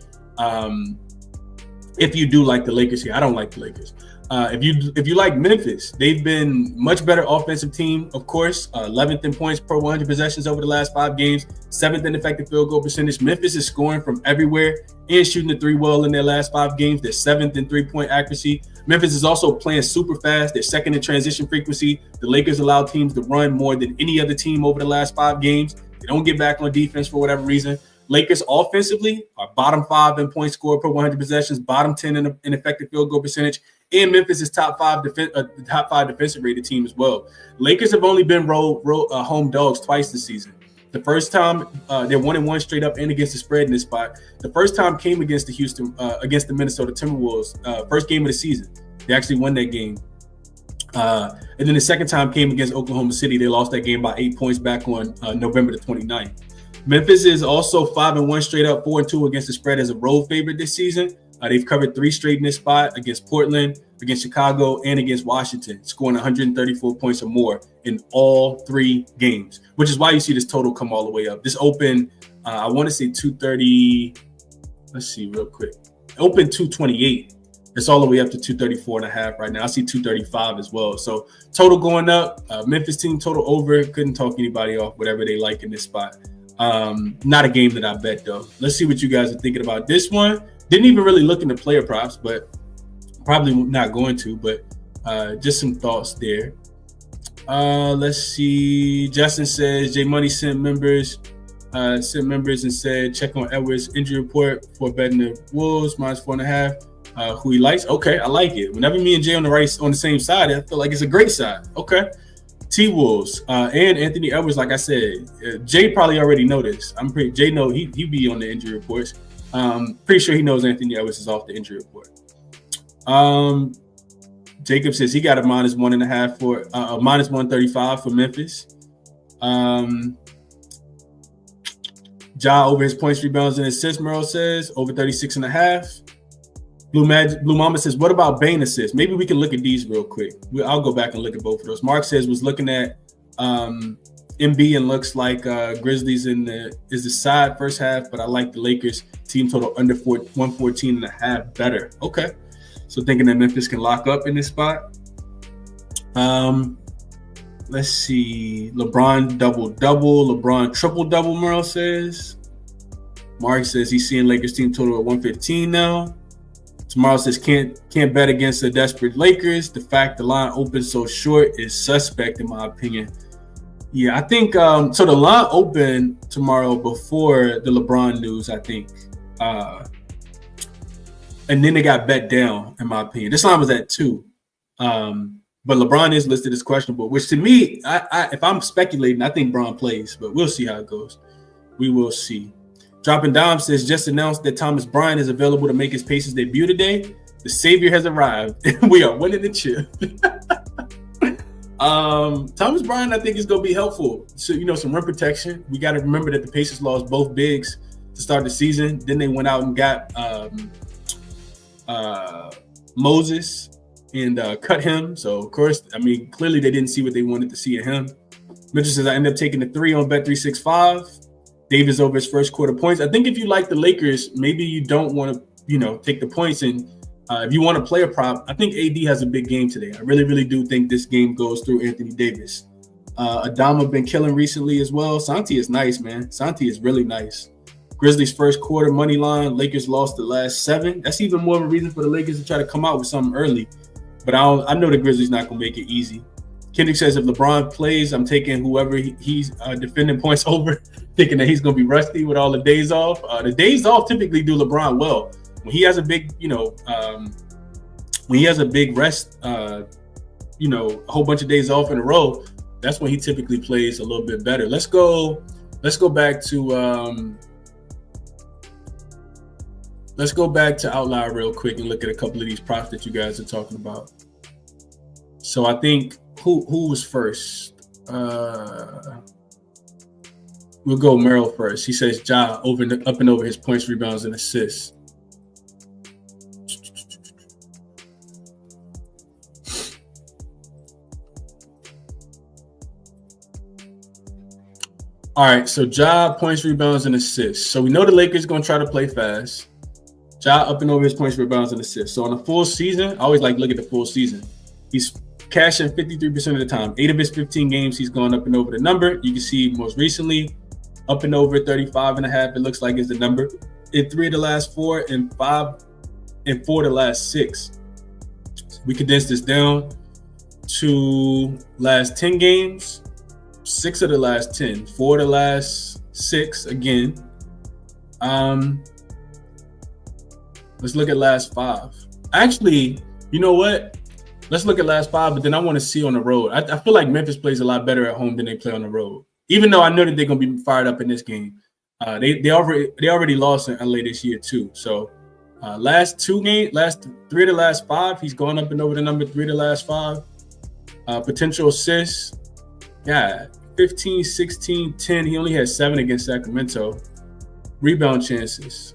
S1: If you do like the Lakers here, I don't like the Lakers. If you like Memphis, they've been much better offensive team, of course. 11th in points per 100 possessions over the last 5 games. 7th in effective field goal percentage. Memphis is scoring from everywhere and shooting the 3 well in their last 5 games. They're 7th in 3-point accuracy. Memphis is also playing super fast. They're 2nd in transition frequency. The Lakers allow teams to run more than any other team over the last 5 games. They don't get back on defense for whatever reason. Lakers offensively are bottom 5 in points scored per 100 possessions, bottom 10 in effective field goal percentage, and Memphis is top 5 defensive rated team as well. Lakers have only been home dogs twice this season. The first time they're 1-1 straight up and against the spread in this spot. The first time came against the Minnesota Timberwolves, first game of the season. They actually won that game. And then the second time came against Oklahoma City. They lost that game by 8 points back on November the 29th. Memphis is also 5-1 straight up, 4-2 against the spread as a road favorite this season. They've covered 3 straight in this spot against Portland, against Chicago, and against Washington, scoring 134 points or more in all 3 games, which is why you see this total come all the way up. This opened, I want to say 230. Let's see real quick. Open 228. It's all the way up to 234.5 right now. I see 235 as well. So total going up. Memphis team total over. Couldn't talk anybody off, whatever they like in this spot. Not a game that I bet though. Let's see what you guys are thinking about this one. Didn't even really look into player props, but probably not going to, but just some thoughts there. Let's see. Justin says J Money sent members and said check on Edwards injury report for betting the Wolves -4.5. who he likes. Okay, I like it. Whenever me and Jay on the same side, I feel like it's a great side. Okay. T-Wolves and Anthony Edwards, like I said, Jay probably already know this. Jay know he be on the injury reports. Pretty sure he knows Anthony Edwards is off the injury report. Jacob says he got a -1.5 for -135 for Memphis. Ja over his points, rebounds, and assists. Merle says over 36.5. Blue Mama says, what about Bane assists? Maybe we can look at these real quick. I'll go back and look at both of those. Mark says was looking at MB and looks like Grizzlies is the side first half, but I like the Lakers team total under 114.5 better. Okay. So thinking that Memphis can lock up in this spot. Let's see. LeBron double-double. LeBron triple-double, Merle says. Mark says he's seeing Lakers team total at 115 now. Tomorrow says can't bet against the desperate Lakers. The fact the line opens so short is suspect in my opinion. Yeah, I think so. The line opened tomorrow before the LeBron news, I think, and then they got bet down. In my opinion, this line was at 2, but LeBron is listed as questionable. Which to me, if I'm speculating, I think Bron plays, but we'll see how it goes. We will see. Dropping Dime says, just announced that Thomas Bryant is available to make his Pacers debut today. The savior has arrived. We are winning the chip. Thomas Bryant, I think, is going to be helpful. So, some rim protection. We got to remember that the Pacers lost both bigs to start the season. Then they went out and got Moses and cut him. So, of course, clearly they didn't see what they wanted to see in him. Mitchell says, I ended up taking the 3 on Bet365. Davis over his first quarter points. I think if you like the Lakers, maybe you don't want to, take the points. And if you want to play a prop, I think AD has a big game today. I really, really do think this game goes through Anthony Davis. Adama been killing recently as well. Santi is nice, man. Santi is really nice. Grizzlies first quarter money line. Lakers lost the last 7. That's even more of a reason for the Lakers to try to come out with something early. But I know the Grizzlies not going to make it easy. Kendrick says if LeBron plays, I'm taking whoever he's defending points over, thinking that he's going to be rusty with all the days off. The days off typically do LeBron well. When he has a big, when he has a big rest, a whole bunch of days off in a row, that's when he typically plays a little bit better. Let's go back to Outlier real quick and look at a couple of these props that you guys are talking about. So I think who was first? We'll go Merrill first. He says Ja up and over his points, rebounds, and assists. All right, so Ja points, rebounds, and assists. So we know the Lakers going to try to play fast. Ja up and over his points, rebounds, and assists. So on a full season, I always like to look at the full season. He's cashing 53% of the time. 8 of his 15 games, he's gone up and over the number. You can see most recently, up and over 35.5, it looks like is the number. In 3 of the last 4 and 4 of the last 6. We condense this down to last 10 games, 6 of the last 10, 4 of the last 6 again. Let's look at last 5. Actually, you know what? Let's look at last 5, but then I want to see on the road. I feel like Memphis plays a lot better at home than they play on the road. Even though I know that they're going to be fired up in this game. They already lost in LA this year too. So last 3 of the last 5, he's gone up and over the number 3 of the last 5. Potential assists, 15, 16, 10. He only had 7 against Sacramento. Rebound chances,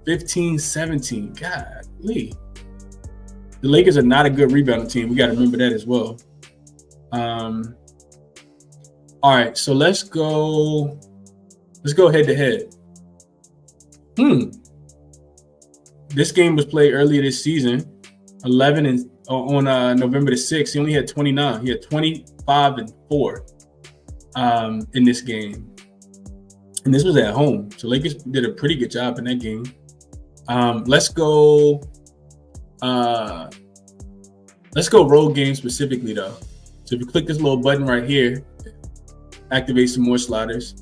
S1: 15, 17. Golly. The Lakers are not a good rebounding team. We got to remember that as well. All right, so let's go head to head. This game was played earlier this season, 11 and on November the 6th. He only had 29. He had 25 and 4 in this game, and this was at home. So Lakers did a pretty good job in that game. Let's go road game specifically though. So if you click this little button right here, activate some more sliders.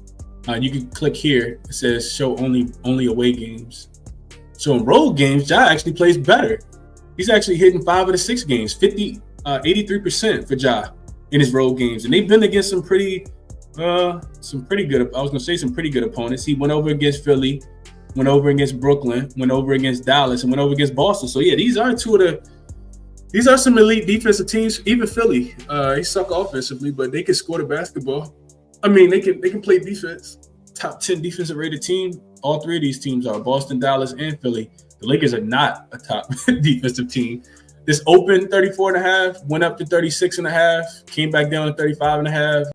S1: You can click here. It says show only away games. So in road games, Ja actually plays better. He's actually hitting 5 of the 6 games, 83% for Ja in his road games. And they've been against some pretty good, some pretty good opponents. He went over against Philly, went over against Brooklyn, went over against Dallas, and went over against Boston. So yeah, these are some elite defensive teams. Even Philly, they suck offensively, but they can score the basketball. I mean, they can play defense. Top 10 defensive rated team. All 3 of these teams are Boston, Dallas, and Philly. The Lakers are not a top defensive team. This opened 34.5, went up to 36.5, came back down to 35.5,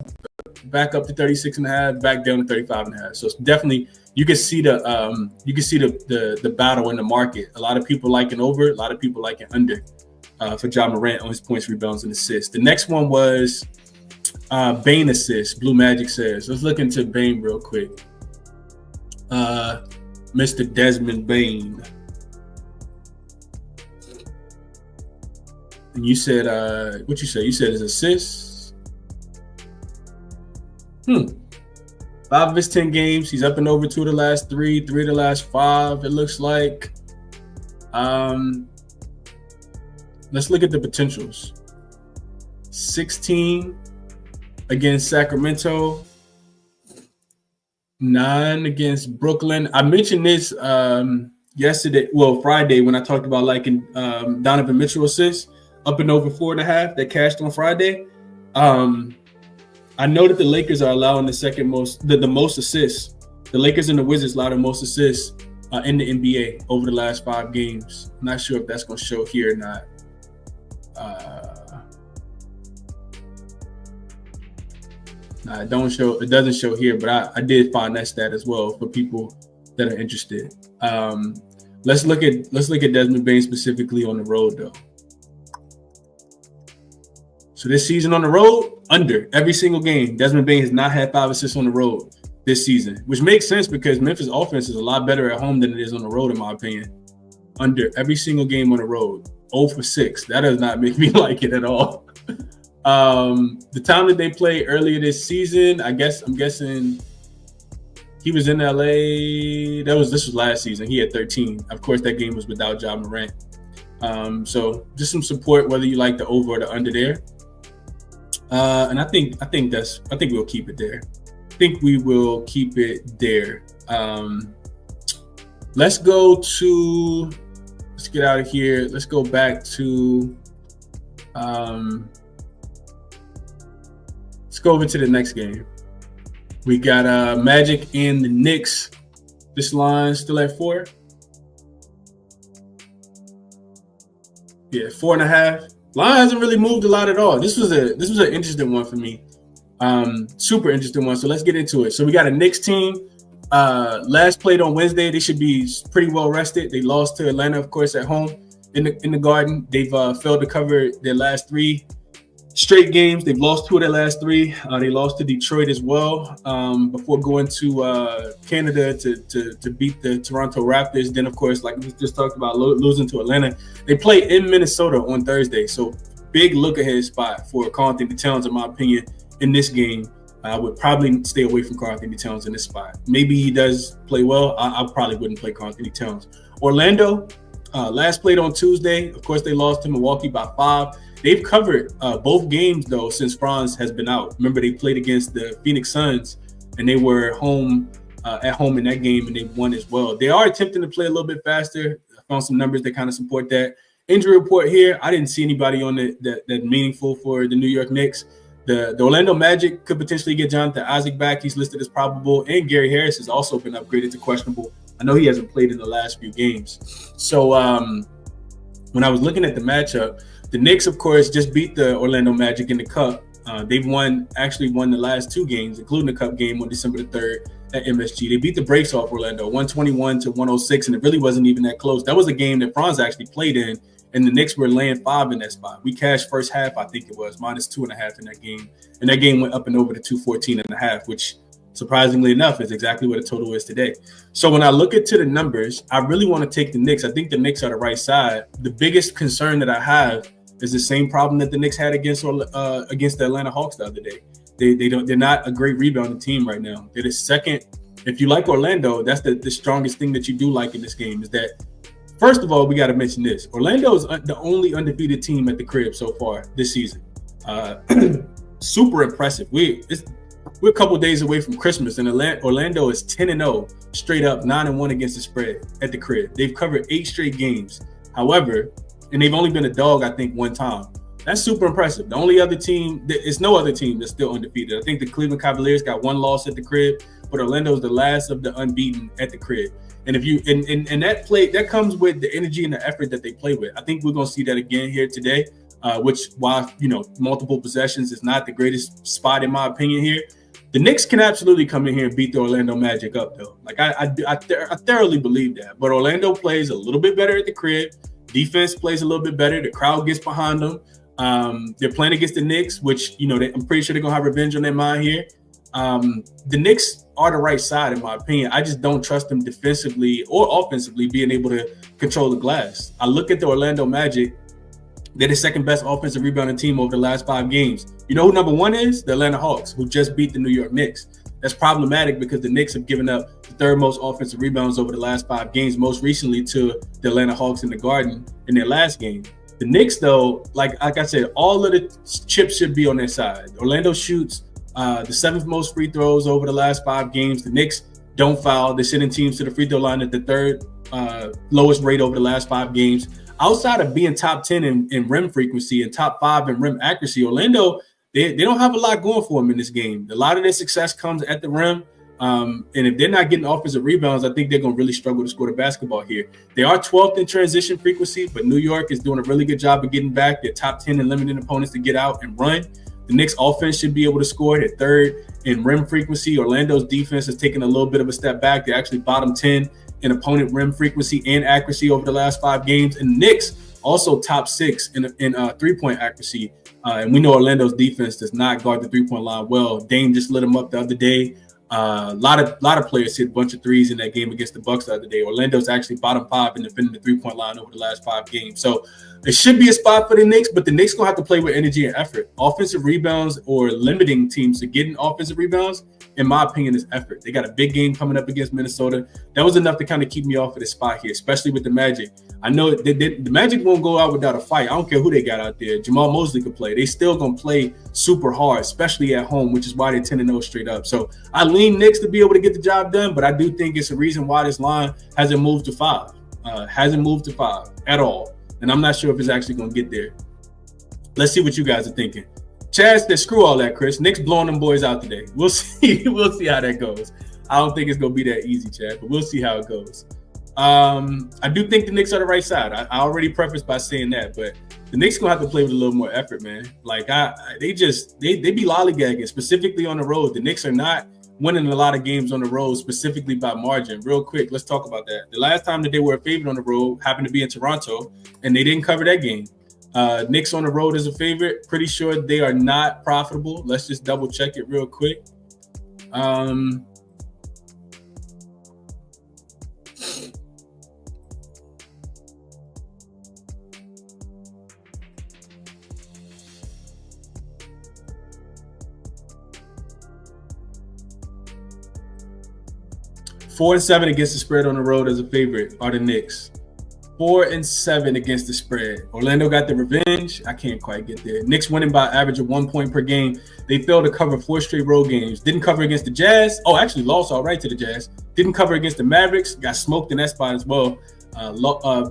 S1: back up to 36.5, back down to 35.5. So it's definitely you can see the battle in the market. A lot of people liking over, a lot of people liking under for Ja Morant on his points, rebounds, and assists. The next one was Bane assists. Blue Magic says. Let's look into Bane real quick. Mr. Desmond Bane. And you said, what you say? You said his assists. 5 of his 10 games. He's up and over 2 of the last 3, 3 of the last 5. It looks like. Let's look at the potentials. 16 against Sacramento. 9 against Brooklyn. I mentioned this Friday when I talked about liking Donovan Mitchell assists up and over 4.5 that cashed on Friday. I know that the Lakers are allowing the most assists. The Lakers and the Wizards allow the most assists in the NBA over the last 5 games. I'm not sure if that's going to show here or not. It doesn't show here, but I did find that stat as well for people that are interested. Let's look at Desmond Bane specifically on the road though. So this season on the road, under every single game, Desmond Bane has not had 5 assists on the road this season, which makes sense because Memphis offense is a lot better at home than it is on the road, in my opinion. Under every single game on the road, 0 for 6. That does not make me like it at all. The time that they played earlier this season, I'm guessing he was in LA. This was last season. He had 13. Of course, that game was without Ja Morant. So just some support, whether you like the over or the under there. And I think we'll keep it there. I think we will keep it there. Let's get out of here. Let's go back to let's go over to the next game. We got Magic and the Knicks. This line still at 4. Yeah, 4.5. Line hasn't really moved a lot at all. This was an interesting one for me. Super interesting one. So let's get into it. So we got a Knicks team. Last played on Wednesday. They should be pretty well rested. They lost to Atlanta, of course, at home in the Garden. They've failed to cover their last 3 straight games. They've lost 2 of their last 3. They lost to Detroit as well before going to Canada to beat the Toronto Raptors. Then, of course, like we just talked about, losing to Atlanta. They play in Minnesota on Thursday. So big look-ahead spot for Cont and Towns, in my opinion, in this game. I would probably stay away from Karl-Anthony Towns in this spot. Maybe he does play well. I probably wouldn't play Karl-Anthony Towns. Orlando, last played on Tuesday. Of course, they lost to Milwaukee by 5. They've covered both games, though, since Franz has been out. Remember, they played against the Phoenix Suns, and they were at home in that game, and they won as well. They are attempting to play a little bit faster. I found some numbers that kind of support that. Injury report here, I didn't see anybody on that meaningful for the New York Knicks. The Orlando Magic could potentially get Jonathan Isaac back. He's listed as probable. And Gary Harris has also been upgraded to questionable. I know he hasn't played in the last few games. So when I was looking at the matchup, the Knicks, of course, just beat the Orlando Magic in the Cup. They've actually won the last 2 games, including the Cup game on December the 3rd at MSG. They beat the brakes off Orlando, 121-106, and it really wasn't even that close. That was a game that Franz actually played in, and the Knicks were laying 5 in that spot. We cashed first half, I think it was, -2.5 in that game. And that game went up and over to 214.5, which surprisingly enough is exactly what the total is today. So when I look into the numbers, I really want to take the Knicks. I think the Knicks are the right side. The biggest concern that I have is the same problem that the Knicks had against the Atlanta Hawks the other day. They're not a great rebounding team right now. They're the second. If you like Orlando, that's the strongest thing that you do like in this game is that First of all, we got to mention this. Orlando is the only undefeated team at the crib so far this season. Super impressive. We're a couple days away from Christmas, and Orlando is 10-0 straight up, 9-1 against the spread at the crib. They've covered 8 straight games. However, and they've only been a dog, I think, one time. That's super impressive. The only other team, it's no other team that's still undefeated. I think the Cleveland Cavaliers got 1 loss at the crib, but Orlando's the last of the unbeaten at the crib. And if you and that play, that comes with the energy and the effort that they play with. I think we're gonna see that again here today. Which, while multiple possessions is not the greatest spot in my opinion here, the Knicks can absolutely come in here and beat the Orlando Magic up though. Like I thoroughly believe that. But Orlando plays a little bit better at the crib. Defense plays a little bit better. The crowd gets behind them. They're playing against the Knicks, which I'm pretty sure they're gonna have revenge on their mind here. The Knicks are the right side, in my opinion. I just don't trust them defensively or offensively being able to control the glass. I look at the Orlando Magic. They're the second best offensive rebounding team over the last 5 games. You know who number 1 is? The Atlanta Hawks, who just beat the New York Knicks. That's problematic because the Knicks have given up the 3rd most offensive rebounds over the last 5 games, most recently to the Atlanta Hawks in the Garden in their last game. The Knicks, though, like I said, all of the chips should be on their side. Orlando shoots the 7th most free throws over the last 5 games. The Knicks don't foul. They're sending teams to the free throw line at the 3rd lowest rate over the last 5 games. Outside of being top 10 in rim frequency and top 5 in rim accuracy, Orlando, they don't have a lot going for them in this game. A lot of their success comes at the rim. And if they're not getting offensive rebounds, I think they're going to really struggle to score the basketball here. They are 12th in transition frequency, but New York is doing a really good job of getting back. They're top 10 in limiting opponents to get out and run. The Knicks offense should be able to score. They're 3rd in rim frequency. Orlando's defense has taken a little bit of a step back. They're actually bottom 10 in opponent rim frequency and accuracy over the last 5 games. And the Knicks also top 6 in 3-point accuracy. And we know Orlando's defense does not guard the 3-point line well. Dame just lit them up the other day. A lot of players hit a bunch of threes in that game against the Bucks the other day. Orlando's actually bottom 5 in defending the 3-point line over the last 5 games. So it should be a spot for the Knicks, but the Knicks going to have to play with energy and effort. Offensive rebounds or limiting teams to getting offensive rebounds, in my opinion, is effort. They got a big game coming up against Minnesota. That was enough to kind of keep me off of this spot here, especially with the Magic. I know the Magic won't go out without a fight. I don't care who they got out there. Jamal Mosley could play. They still going to play super hard, especially at home, which is why they're 10-0 straight up. So I lean Knicks to be able to get the job done, but I do think it's a reason why this line hasn't moved to 5. Hasn't moved to 5 at all. And I'm not sure if it's actually going to get there. Let's see what you guys are thinking. Chad said, screw all that, Chris. Knicks blowing them boys out today. We'll see. We'll see how that goes. I don't think it's going to be that easy, Chad, but we'll see how it goes. I do think the Knicks are the right side. I already prefaced by saying that, but the Knicks going to have to play with a little more effort, man. Like, they be lollygagging, specifically on the road. The Knicks are not winning a lot of games on the road, specifically by margin. Real quick, let's talk about that. The last time that they were a favorite on the road happened to be in Toronto, and they didn't cover that game. Knicks on the road is a favorite. Pretty sure they are not profitable. Let's just double check it real quick. 4-7 against the spread on the road as a favorite are the Knicks. 4-7 against the spread. Orlando got the revenge. I can't quite get there. Knicks winning by average of 1 point per game. They failed to cover 4 straight road games. Didn't cover against the Jazz. Oh, actually lost all right to the Jazz. Didn't cover against the Mavericks. Got smoked in that spot as well.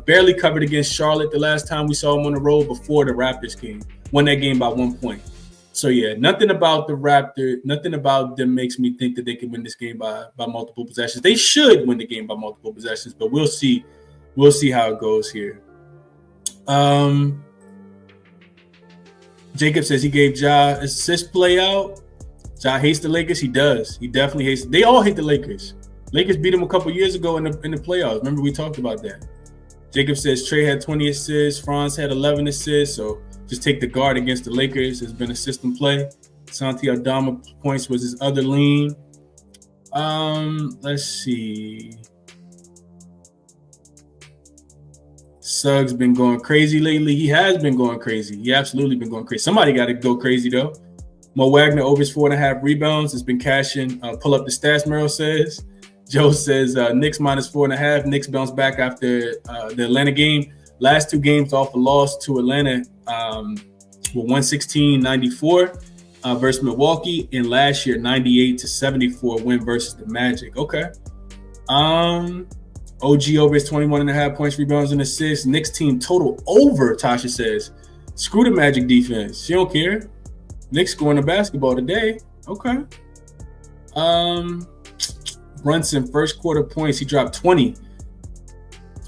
S1: Barely covered against Charlotte the last time we saw them on the road before the Raptors came. Won that game by 1 point. So, yeah, nothing about the Raptors, nothing about them makes me think that they can win this game by multiple possessions. They should win the game by multiple possessions, but we'll see. We'll see how it goes here. Jacob says he gave Ja assist play out. Ja hates the Lakers. He does. He definitely hates. They all hate the Lakers. Lakers beat him a couple years ago in the playoffs. Remember we talked about that. Jacob says Trey had 20 assists. Franz had 11 assists. So just take the guard against the Lakers. Has been a system play. Santi Aldama points was his other lean. Let's see. Suggs been going crazy lately. He has been going crazy. He absolutely been going crazy. Somebody got to go crazy, though. Mo Wagner over his 4.5 rebounds. Has been cashing. Pull up the stats, Merrill says. Joe says Knicks -4.5. Knicks bounce back after the Atlanta game. Last two games off a loss to Atlanta were 116-94 versus Milwaukee, and last year 98-74 win versus the Magic. Okay. OG over his 21.5 points, rebounds, and assists. Knicks team total over, Tasha says. Screw the Magic defense. She don't care. Knicks scoring the basketball today. Okay. Brunson, first quarter points. He dropped 20,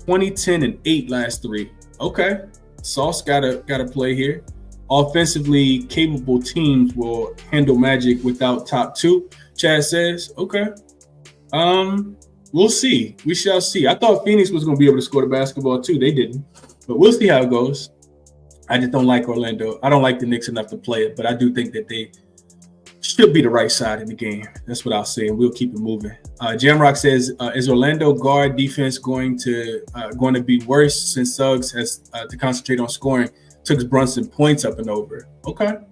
S1: 10, and 8 last three. Okay. Sauce gotta play here. Offensively capable teams will handle Magic without top two, Chad says. Okay. We'll see. We shall see. I thought Phoenix was going to be able to score the basketball too. They didn't. But we'll see how it goes. I just don't like Orlando. I don't like the Knicks enough to play it, but I do think that they should be the right side in the game. That's what I'll say, and we'll keep it moving. Jamrock says, is Orlando guard defense going to be worse since Suggs has to concentrate on scoring? Took Brunson points up and over. Okay. A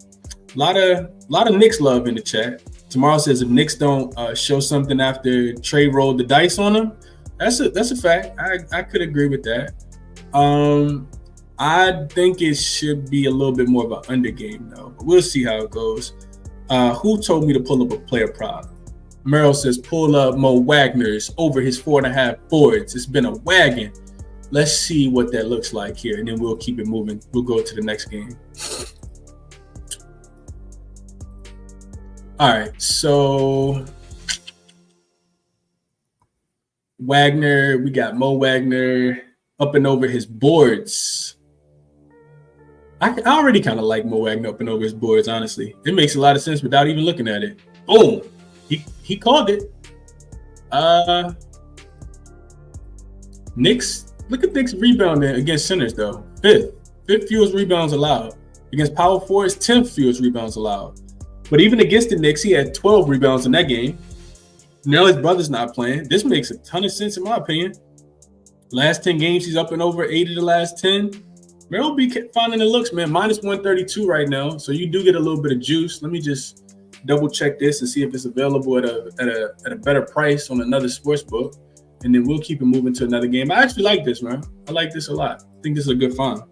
S1: lot of Knicks love in the chat. Tomorrow says if Knicks don't show something after Trey rolled the dice on them, that's a fact. I could agree with that. I think it should be a little bit more of an under game though. But we'll see how it goes. Who told me to pull up a player prop? Merrill says pull up Mo Wagner's over his 4.5 boards. It's been a wagon. Let's see what that looks like here, and then we'll keep it moving. We'll go to the next game. All right, so Wagner, we got Mo Wagner up and over his boards. I already kind of like Mo Wagner up and over his boards, honestly. It makes a lot of sense without even looking at it. Boom. He called it. Knicks, look at Knicks rebounding against centers, though. Fifth fewest rebounds allowed. Against power forwards, 10th fewest rebounds allowed. But even against the Knicks, he had 12 rebounds in that game. Now his brother's not playing. This makes a ton of sense in my opinion. Last 10 games, he's up and over 8 of the last 10. Merrill be finding the looks, man. -132 right now. So you do get a little bit of juice. Let me just double check this and see if it's available at a better price on another sports book. And then we'll keep it moving to another game. I actually like this, man. I like this a lot. I think this is a good find.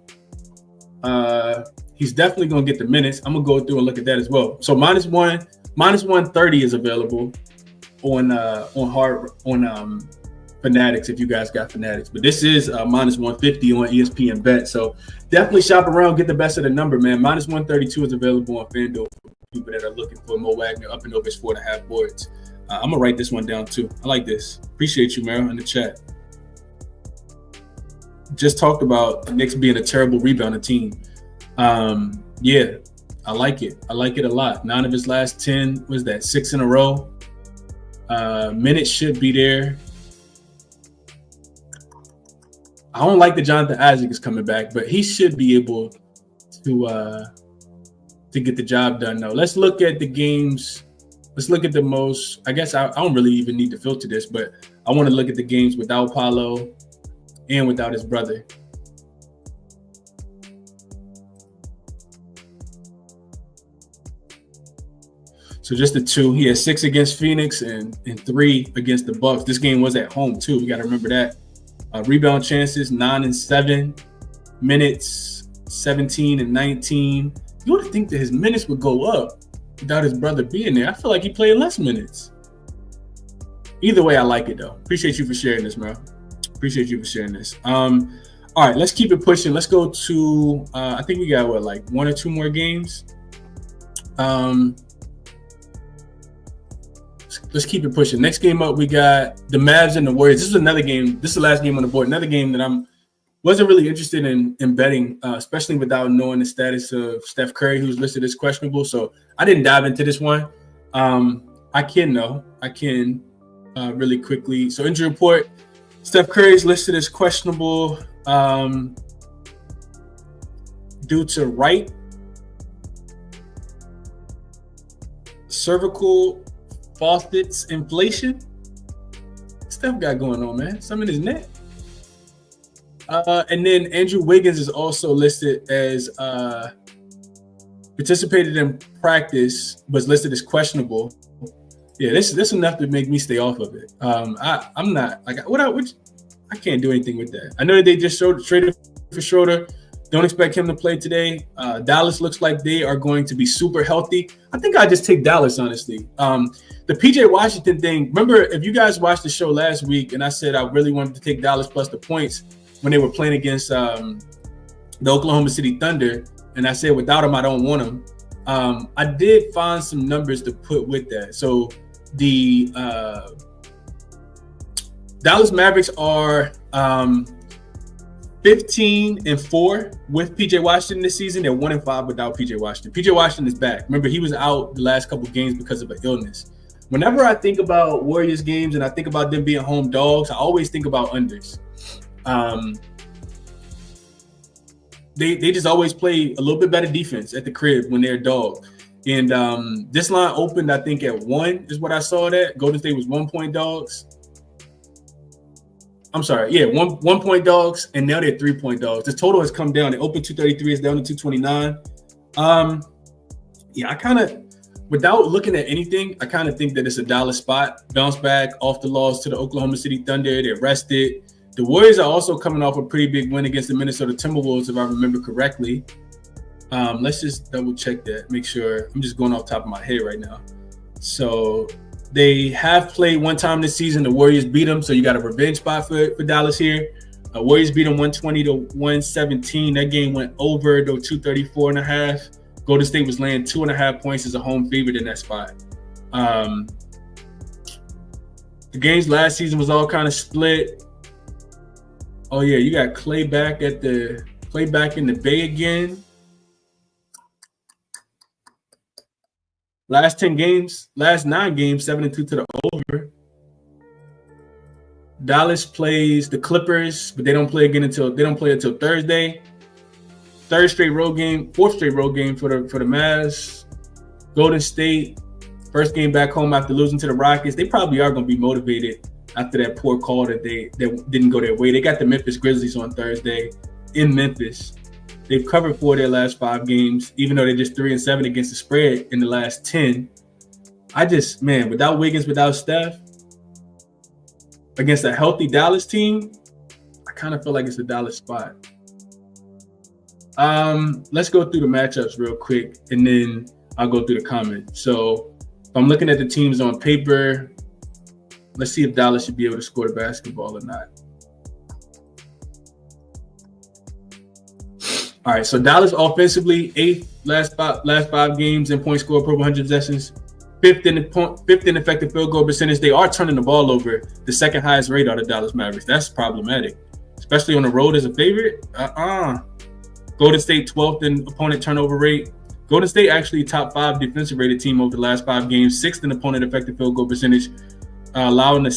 S1: He's definitely going to get the minutes. I'm going to go through and look at that as well. So -130 is available on Fanatics if you guys got Fanatics. But this is -150 on ESPN Bet. So definitely shop around, get the best of the number, man. -132 is available on FanDuel for people that are looking for Mo Wagner up and over his 4.5 boards. I'm going to write this one down too. I like this. Appreciate you, Meryl, in the chat. Just talked about the Knicks being a terrible rebounding team. Yeah, I like it. I like it a lot. 9 of his last 10, was that 6 in a row? Minutes should be there. I don't like that Jonathan Isaac is coming back, but he should be able to get the job done though. Let's look at the games. Let's look at the most. I guess I don't really even need to filter this, but I want to look at the games without Paolo and without his brother. So just the two. He had 6 against Phoenix and 3 against the Bucks. This game was at home too. We got to remember that. Rebound chances 9 and 7, minutes 17 and 19. You would think that his minutes would go up without his brother being there. I feel like he played less minutes. Either way, I like it though. Appreciate you for sharing this, man. Appreciate you for sharing this. All right, let's keep it pushing. Let's go to I think we got like 1 or 2 more games. Let's keep it pushing. Next game up, we got the Mavs and the Warriors. This is another game. This is the last game on the board. Another game that wasn't really interested in betting, especially without knowing the status of Steph Curry, who's listed as questionable. So I didn't dive into this one. I can really quickly. So injury report, Steph Curry is listed as questionable due to right cervical faucets inflation. Steph got going on, man. Something in his neck. And then Andrew Wiggins is also listed as participated in practice, was listed as questionable Yeah, this is enough to make me stay off of it. I'm not like I can't do anything with that. I know that they just traded for Schroeder. Don't expect him to play today. Dallas looks like they are going to be super healthy. I think I just take Dallas, honestly. The PJ Washington thing, remember, if you guys watched the show last week and I said I really wanted to take Dallas plus the points when they were playing against the Oklahoma City Thunder, and I said without him, I don't want him. I did find some numbers to put with that. So the Dallas Mavericks are 15-4 with PJ Washington this season. They're 1-5 without PJ Washington. PJ Washington is back. Remember, he was out the last couple games because of an illness. Whenever I think about Warriors games and I think about them being home dogs, I always think about unders. They just always play a little bit better defense at the crib when they're a dog. And this line opened, I think, at 1 is what I saw that. Golden State was 1 point dogs. I'm sorry. Yeah, one point dogs, and now they're 3 point dogs. The total has come down. It opened 233, it's down to 229. Yeah, I kind of, without looking at anything, I kind of think that it's a Dallas spot. Bounce back off the loss to the Oklahoma City Thunder. They're rested. The Warriors are also coming off a pretty big win against the Minnesota Timberwolves, if I remember correctly. Let's just double check that, make sure. I'm just going off the top of my head right now. So they have played one time this season. The Warriors beat them, so you got a revenge spot for Dallas here. Warriors beat them 120-117. That game went over, though, 234.5. Golden State was laying 2.5 points as a home favorite in that spot. The games last season was all kind of split. Oh yeah, you got Clay back in the Bay again. Last 9 games, 7-2 to the over. Dallas plays the Clippers, but they don't play until Thursday. Fourth straight road game for the Mavs. Golden State, first game back home after losing to the Rockets. They probably are going to be motivated after that poor call that didn't go their way. They got the Memphis Grizzlies on Thursday in Memphis. They've covered 4 of their last 5 games, even though they're just 3-7 against the spread in the last 10. Without Wiggins, without Steph, against a healthy Dallas team, I kind of feel like it's a Dallas spot. Let's go through the matchups real quick, and then I'll go through the comments. So if I'm looking at the teams on paper, let's see if Dallas should be able to score the basketball or not. All right, so Dallas offensively, 8th last five games in points scored per 100 possessions, 5th in effective field goal percentage. They are turning the ball over, the second highest rate out of Dallas Mavericks. That's problematic, especially on the road as a favorite. Golden State 12th in opponent turnover rate. Golden State actually top 5 defensive rated team over the last 5 games, 6th in opponent effective field goal percentage, allowing the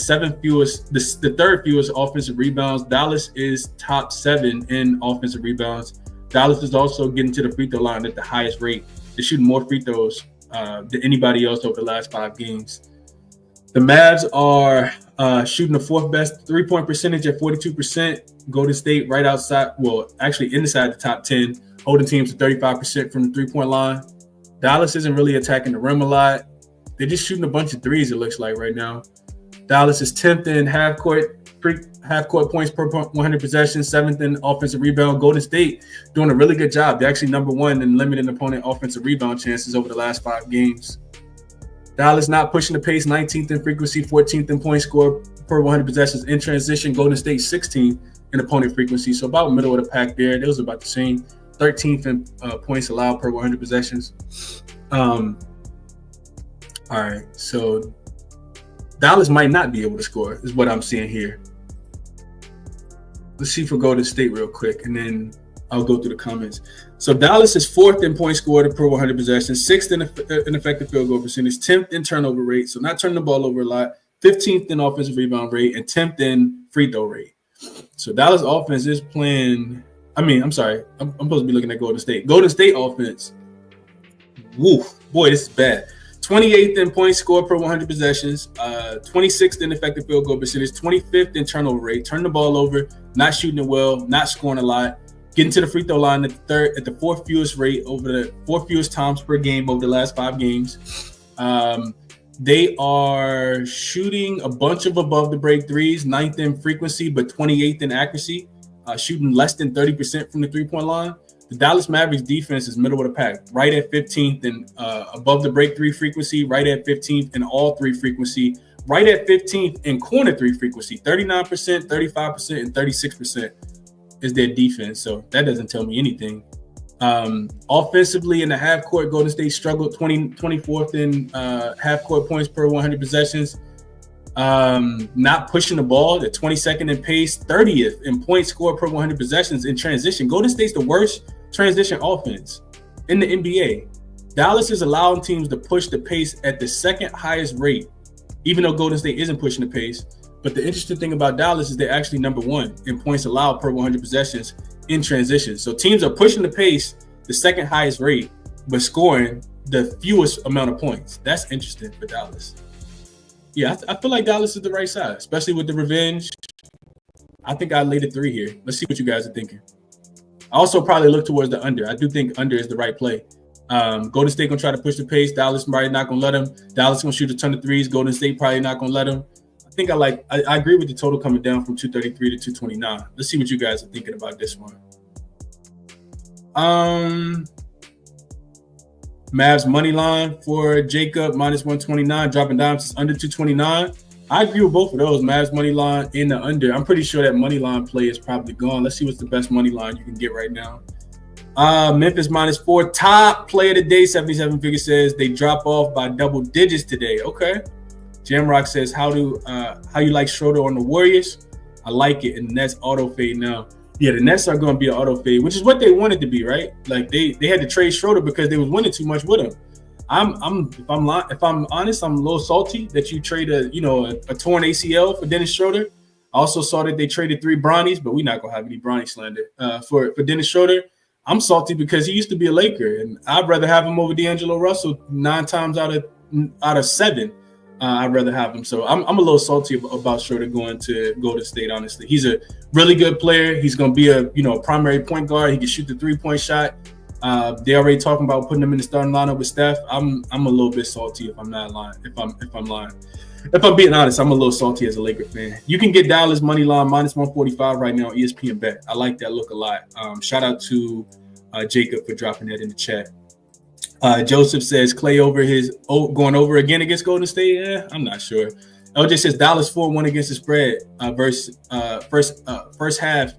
S1: third fewest offensive rebounds. Dallas is top 7 in offensive rebounds. Dallas is also getting to the free throw line at the highest rate. They're shooting more free throws than anybody else over the last 5 games. The Mavs are shooting the 4th best 3-point percentage at 42%. Golden State right outside, inside the top 10, holding teams to 35% from the 3-point line. Dallas isn't really attacking the rim a lot. They're just shooting a bunch of threes, it looks like right now. Dallas is 10th in half-court points per 100 possessions, 7th in offensive rebound. Golden State doing a really good job. They're actually number 1 in limiting opponent offensive rebound chances over the last 5 games. Dallas not pushing the pace, 19th in frequency, 14th in points scored per 100 possessions. In transition, Golden State 16th in opponent frequency, so about middle of the pack there. It was about the same. 13th in points allowed per 100 possessions. All right, so Dallas might not be able to score, is what I'm seeing here. Let's see for Golden State real quick, and then I'll go through the comments. So Dallas is 4th in points scored per 100 possessions, 6th in effective field goal percentage, 10th in turnover rate, so not turning the ball over a lot, 15th in offensive rebound rate, and 10th in free throw rate. So Dallas offense is playing – I'm sorry. I'm supposed to be looking at Golden State. Golden State offense, boy, this is bad. 28th in points scored per 100 possessions, 26th in effective field goal percentage, 25th in turnover rate, turning the ball over, not shooting it well, not scoring a lot, getting to the free throw line at the 4th fewest rate over the 4th fewest times per game over the last 5 games. They are shooting a bunch of above the break threes, 9th in frequency, but 28th in accuracy, shooting less than 30% from the 3-point line. The Dallas Mavericks defense is middle of the pack, right at 15th in above the break three frequency, right at 15th in all three frequency, right at 15th in corner three frequency, 39%, 35%, and 36% is their defense. So that doesn't tell me anything. Offensively in the half court, Golden State struggled 24th in half court points per 100 possessions. Not pushing the ball, the 22nd in pace, 30th in points scored per 100 possessions in transition. Golden State's the worst transition offense in the NBA. Dallas is allowing teams to push the pace at the second highest rate, even though Golden State isn't pushing the pace. But the interesting thing about Dallas is they're actually number one in points allowed per 100 possessions in transition. So teams are pushing the pace, the second highest rate, but scoring the fewest amount of points. That's interesting for Dallas. Yeah, I feel like Dallas is the right side, especially with the revenge. I think I laid a 3 here. Let's see what you guys are thinking. I also probably look towards the under. I do think under is the right play. Golden State gonna try to push the pace. Dallas probably not gonna let them. Dallas gonna shoot a ton of threes. Golden State probably not gonna let them. I agree with the total coming down from 233 to 229. Let's see what you guys are thinking about this one. Mavs money line for Jacob minus 129, dropping down to under 229. I agree with both of those, Mavs money line and the under. I'm pretty sure that money line play is probably gone. Let's see what's the best money line you can get right now. Memphis minus 4, top play of the day. 77 figure says they drop off by double digits today. Okay. Jamrock says, how you like Schroeder on the Warriors? I like it, and the Nets auto fade now. Yeah, the Nets are going to be an auto fade, which is what they wanted to be, right? Like they had to trade Schroeder because they was winning too much with him. If I'm honest, I'm a little salty that you trade a torn ACL for Dennis Schroeder. I also saw that they traded 3 Bronnies, but we're not gonna have any Bronny slander for Dennis Schroeder. I'm salty because he used to be a Laker, and I'd rather have him over D'Angelo Russell 9 times out of 7. I'd rather have him. So I'm a little salty about Schroeder going to Golden State, honestly. He's a really good player. He's going to be a primary point guard. He can shoot the 3-point shot. They already talking about putting him in the starting lineup with Steph. I'm a little bit salty if I'm not lying. If I'm lying. If I'm being honest, I'm a little salty as a Laker fan. You can get Dallas money line minus 145 right now on ESPN Bet. I like that look a lot. Shout out to Jacob for dropping that in the chat. Joseph says Clay going over again against Golden State. Yeah, I'm not sure. LJ says Dallas 4-1 against the spread versus first half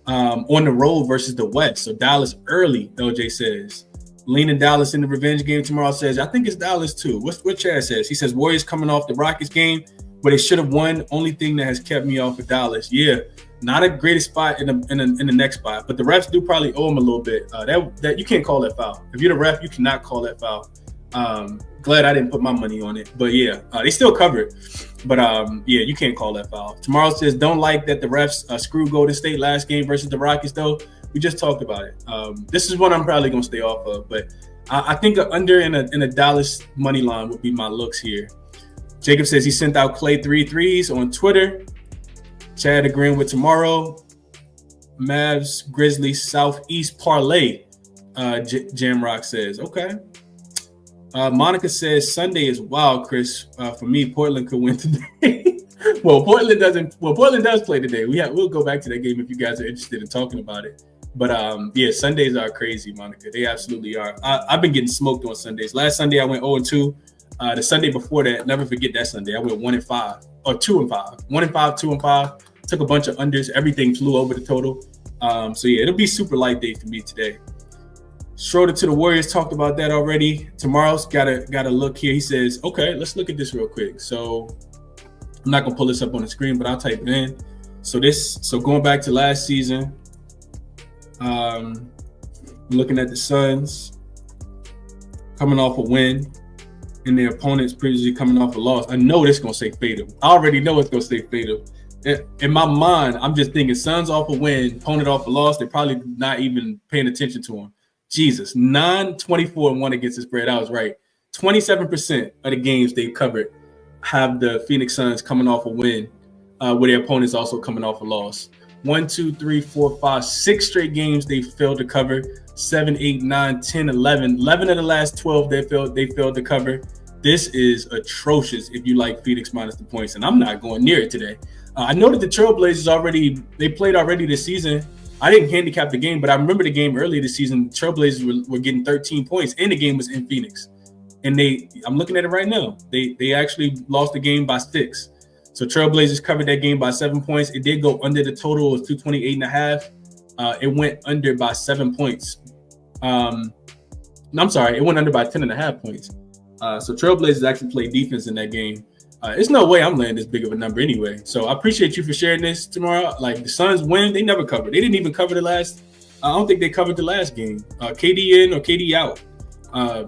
S1: on the road versus the West. So Dallas early, LJ says. Leaning Dallas in the revenge game tomorrow says, I think it's Dallas too. What Chad says? He says Warriors coming off the Rockets game, but they should have won. Only thing that has kept me off of Dallas. Yeah. Not a greatest spot in the next spot, but the refs do probably owe him a little bit. That you can't call that foul. If you're the ref, you cannot call that foul. Glad I didn't put my money on it, but yeah, they still covered. But yeah, you can't call that foul. Tomorrow says don't like that the refs screwed Golden State last game versus the Rockets though. We just talked about it. This is one I'm probably gonna stay off of, but I think an under in a Dallas money line would be my looks here. Jacob says he sent out Clay 3 threes on Twitter. Chad agreeing with tomorrow. Mavs, Grizzlies, Southeast parlay. Jamrock says, okay. Monica says Sunday is wild, Chris. For me, Portland could win today. Portland does play today. We'll go back to that game if you guys are interested in talking about it. But yeah, Sundays are crazy, Monica. They absolutely are. I've been getting smoked on Sundays. Last Sunday I went 0-2. The Sunday before that, never forget that Sunday. I went 1-5 or 2-5. 1-5, 2-5. Took a bunch of unders. Everything flew over the total. So yeah, it'll be super light day for me today. Schroeder to the Warriors, talked about that already. Tomorrow's got a look here. He says, okay, let's look at this real quick. So I'm not gonna pull this up on the screen, but I'll type it in. So going back to last season, looking at the Suns coming off a win and their opponents previously coming off a loss. I know this gonna say fatal. I already know it's gonna say fatal. In my mind, I'm just thinking Suns off a win, opponent off a loss. They're probably not even paying attention to them. Jesus, 9-24-1 against the spread. I was right. 27% of the games they've covered have the Phoenix Suns coming off a win, with their opponents also coming off a loss. 1, 2, 3, 4, 5, 6 straight games they failed to cover. 7, 8, 9, 10, 11. 11 of the last 12 they failed to cover. this is atrocious if you like Phoenix minus the points, and I'm not going near it today. I know that the Trailblazers they played already this season. I didn't handicap the game, but I remember the game earlier this season. Trailblazers were getting 13 points, and the game was in Phoenix. And I'm looking at it right now. They actually lost the game by 6. So Trailblazers covered that game by 7 points. It did go under the total of 228.5. It went under by 7 points. I'm sorry, it went under by 10.5 points. So Trailblazers actually played defense in that game. There's no way I'm laying this big of a number anyway. So I appreciate you for sharing this tomorrow. Like, the Suns win, they never covered. They didn't even cover the last. I don't think they covered the last game. KD in or KD out.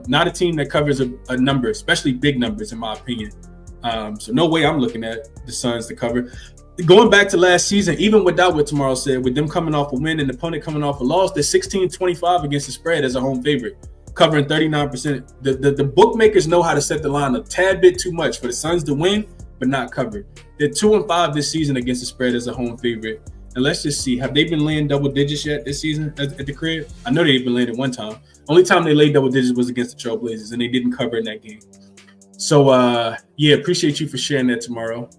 S1: Not a team that covers a number, especially big numbers, in my opinion. So no way I'm looking at the Suns to cover. Going back to last season, even without what tomorrow said, with them coming off a win and the opponent coming off a loss, they're 16-25 against the spread as a home favorite, covering 39%. The bookmakers know how to set the line a tad bit too much for the Suns to win, but not cover. They're 2-5 this season against the spread as a home favorite. And let's just see, have they been laying double digits yet this season at the crib? I know they've been laying it one time. Only time they laid double digits was against the Trailblazers, and they didn't cover in that game. So, yeah, appreciate you for sharing that tomorrow.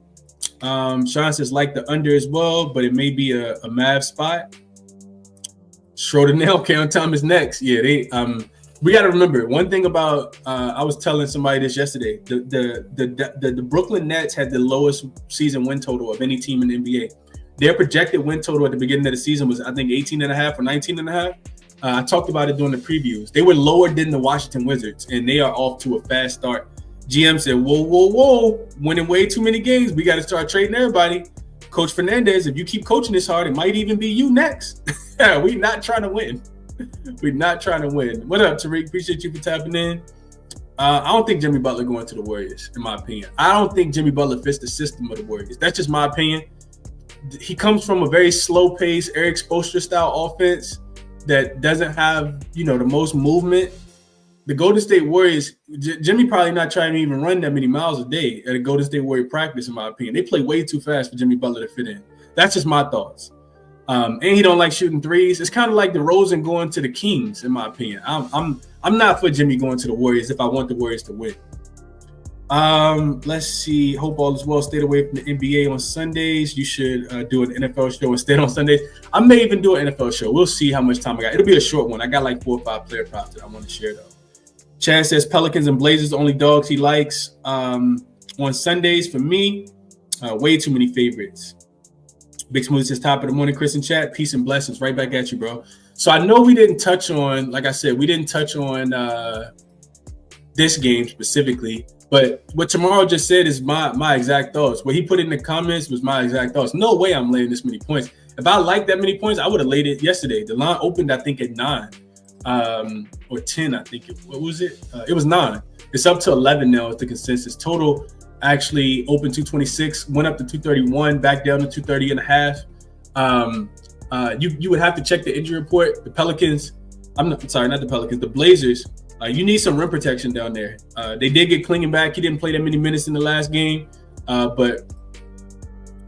S1: Sean says like the under as well, but it may be a Mavs spot. Schroeder nail count time is next. Yeah, we got to remember one thing about. I was telling somebody this yesterday. The Brooklyn Nets had the lowest season win total of any team in the NBA. Their projected win total at the beginning of the season was, I think, 18.5 or 19.5. I talked about it during the previews. They were lower than the Washington Wizards, and they are off to a fast start. GM said, whoa, winning way too many games. We got to start trading everybody. Coach Fernandez, if you keep coaching this hard, it might even be you next. We're not trying to win. We're not trying to win. What up, Tariq? Appreciate you for tapping in. I don't think Jimmy Butler going to the Warriors, in my opinion. I don't think Jimmy Butler fits the system of the Warriors. That's just my opinion. He comes from a very slow-paced, Eric Spoelstra style offense that doesn't have, the most movement. The Golden State Warriors, Jimmy probably not trying to even run that many miles a day at a Golden State Warrior practice, in my opinion. They play way too fast for Jimmy Butler to fit in. That's just my thoughts. And he don't like shooting threes. It's kind of like DeRozan going to the Kings, in my opinion. I'm not for Jimmy going to the Warriors if I want the Warriors to win. Let's see. Hope all is well. Stay away from the NBA on Sundays. You should do an NFL show instead on Sundays. I may even do an NFL show. We'll see how much time I got. It'll be a short one. I got like 4 or 5 player props that I want to share, though. Chad says Pelicans and Blazers, the only dogs he likes. On Sundays, for me, way too many favorites. Big Smoothie says top of the morning, Chris and chat. Peace and blessings. Right back at you, bro. So I know we didn't touch on, like I said, this game specifically. But what Tomorrow just said is my exact thoughts. What he put in the comments was my exact thoughts. No way I'm laying this many points. If I liked that many points, I would have laid it yesterday. The line opened, I think, at 9 or 10, I think. What was it? It was 9. It's up to 11 now. It's the consensus. Total actually opened 226, went up to 231, back down to 230 and a half. You would have to check the injury report. The Pelicans, not the Pelicans, the Blazers. You need some rim protection down there. They did get Klingen back. He didn't play that many minutes in the last game, but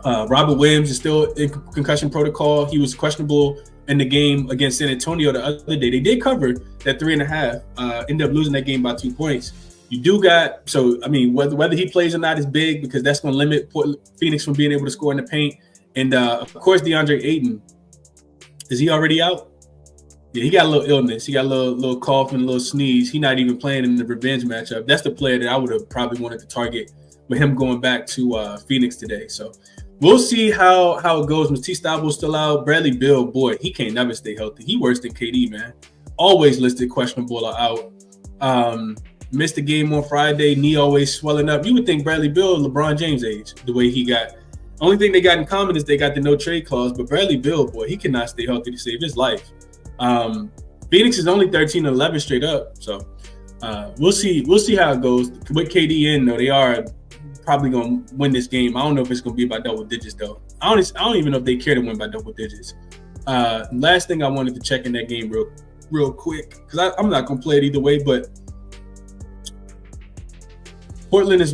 S1: Robert Williams is still in concussion protocol. He was questionable in the game against San Antonio the other day. They did cover that 3.5. Ended up losing that game by 2 points. You do got, so I mean, whether he plays or not is big because that's going to limit Phoenix from being able to score in the paint. And of course, DeAndre Ayton, is he already out? Yeah, he got a little illness. He got a little cough and a little sneeze. He's not even playing in the revenge matchup. That's the player that I would have probably wanted to target with him going back to Phoenix today. So we'll see how it goes. Matisse Thybulle still out. Bradley Beal, boy, he can't never stay healthy. He worse than KD, man. Always listed questionable or out. Missed the game on Friday. Knee always swelling up. You would think Bradley Beal, LeBron James age, the way he got. Only thing they got in common is they got the no trade clause. But Bradley Beal, boy, he cannot stay healthy to save his life. Phoenix is only 13-11 straight up. So we'll see how it goes. With KD in, though, they are probably going to win this game. I don't know if it's going to be by double digits, though. I don't even know if they care to win by double digits. Last thing I wanted to check in that game real quick, because I'm not going to play it either way, but Portland has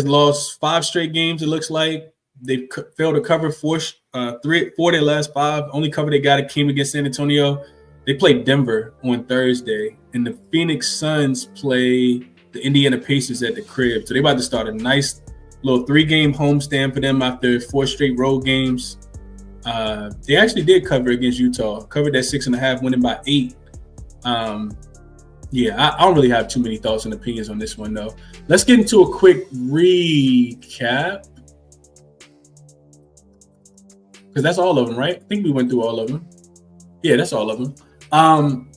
S1: lost 5 straight games, it looks like. They failed to cover 4 of their last 5. Only cover they got came against San Antonio. They played Denver on Thursday, and the Phoenix Suns play the Indiana Pacers at the crib. So they about to start a nice little 3-game homestand for them after 4 straight road games. They actually did cover against Utah, covered that 6.5, winning by 8. Yeah, I don't really have too many thoughts and opinions on this one, though. Let's get into a quick recap. Because that's all of them, right? I think we went through all of them. Yeah, that's all of them.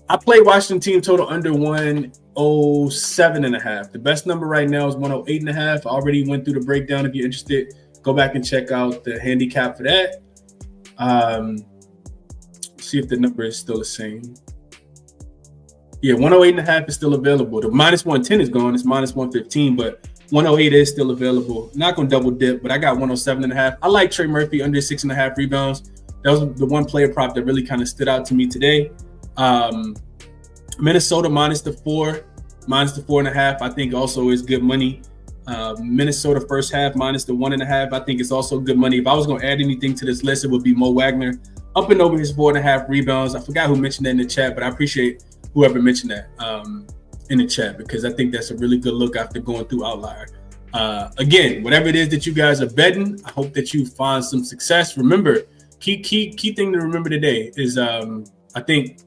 S1: I played Washington team total under 107.5. The best number right now is 108.5. I already went through the breakdown. If you're interested, go back and check out the handicap for that. See if the number is still the same. Yeah, 108.5 is still available. The minus 110 is gone. It's minus 115, but 108 is still available. Not going to double dip, but I got 107.5. I like Trey Murphy under 6.5 rebounds. That was the one player prop that really kind of stood out to me today. Minnesota minus the 4.5, I think also is good money. Minnesota first half minus the 1.5, I think it's also good money. If I was going to add anything to this list, it would be Mo Wagner up and over his 4.5 rebounds. I forgot who mentioned that in the chat, but I appreciate whoever mentioned that in the chat, because I think that's a really good look after going through Outlier. Again, whatever it is that you guys are betting, I hope that you find some success. Remember, key thing to remember today is I think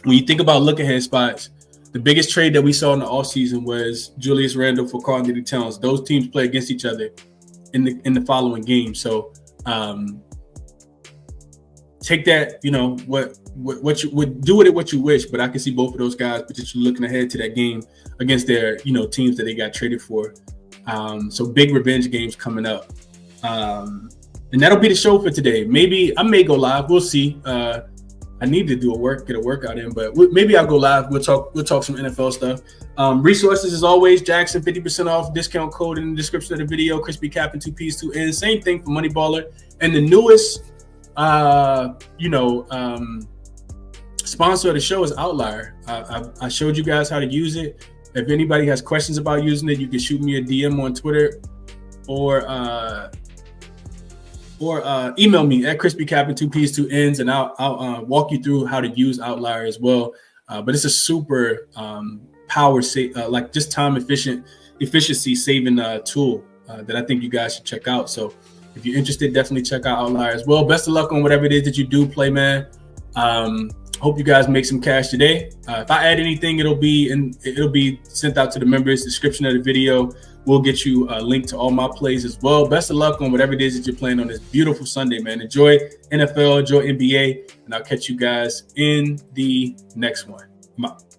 S1: when you think about look-ahead spots, the biggest trade that we saw in the offseason was Julius Randle for Karl-Anthony Towns. Those teams play against each other in the following game. So take that, what you would do with it, what you wish. But I can see both of those guys potentially looking ahead to that game against their, teams that they got traded for. So big revenge games coming up. And that'll be the show for today. Maybe I may go live. We'll see. I need to get a workout in, but maybe I'll go live. We'll talk some NFL stuff. Resources as always, jaXon 50% off, discount code in the description of the video. ChrisBeCappinn 2 P's 2 N's. Same thing for Moneyballer. And the newest sponsor of the show is Outlier. I showed you guys how to use it. If anybody has questions about using it, you can shoot me a DM on Twitter or email me at ChrisBeCappinn 2 P's 2 N's, and I'll walk you through how to use Outlier as well. But it's a super just time efficiency saving tool that I think you guys should check out. So if you're interested, definitely check out Outlier as well. Best of luck on whatever it is that you do play, man. Hope you guys make some cash today. If I add anything, it'll be sent out to the members. Description of the video will get you a link to all my plays as well. Best of luck on whatever it is that you're playing on this beautiful Sunday, man. Enjoy NFL, enjoy NBA, and I'll catch you guys in the next one. I'm out.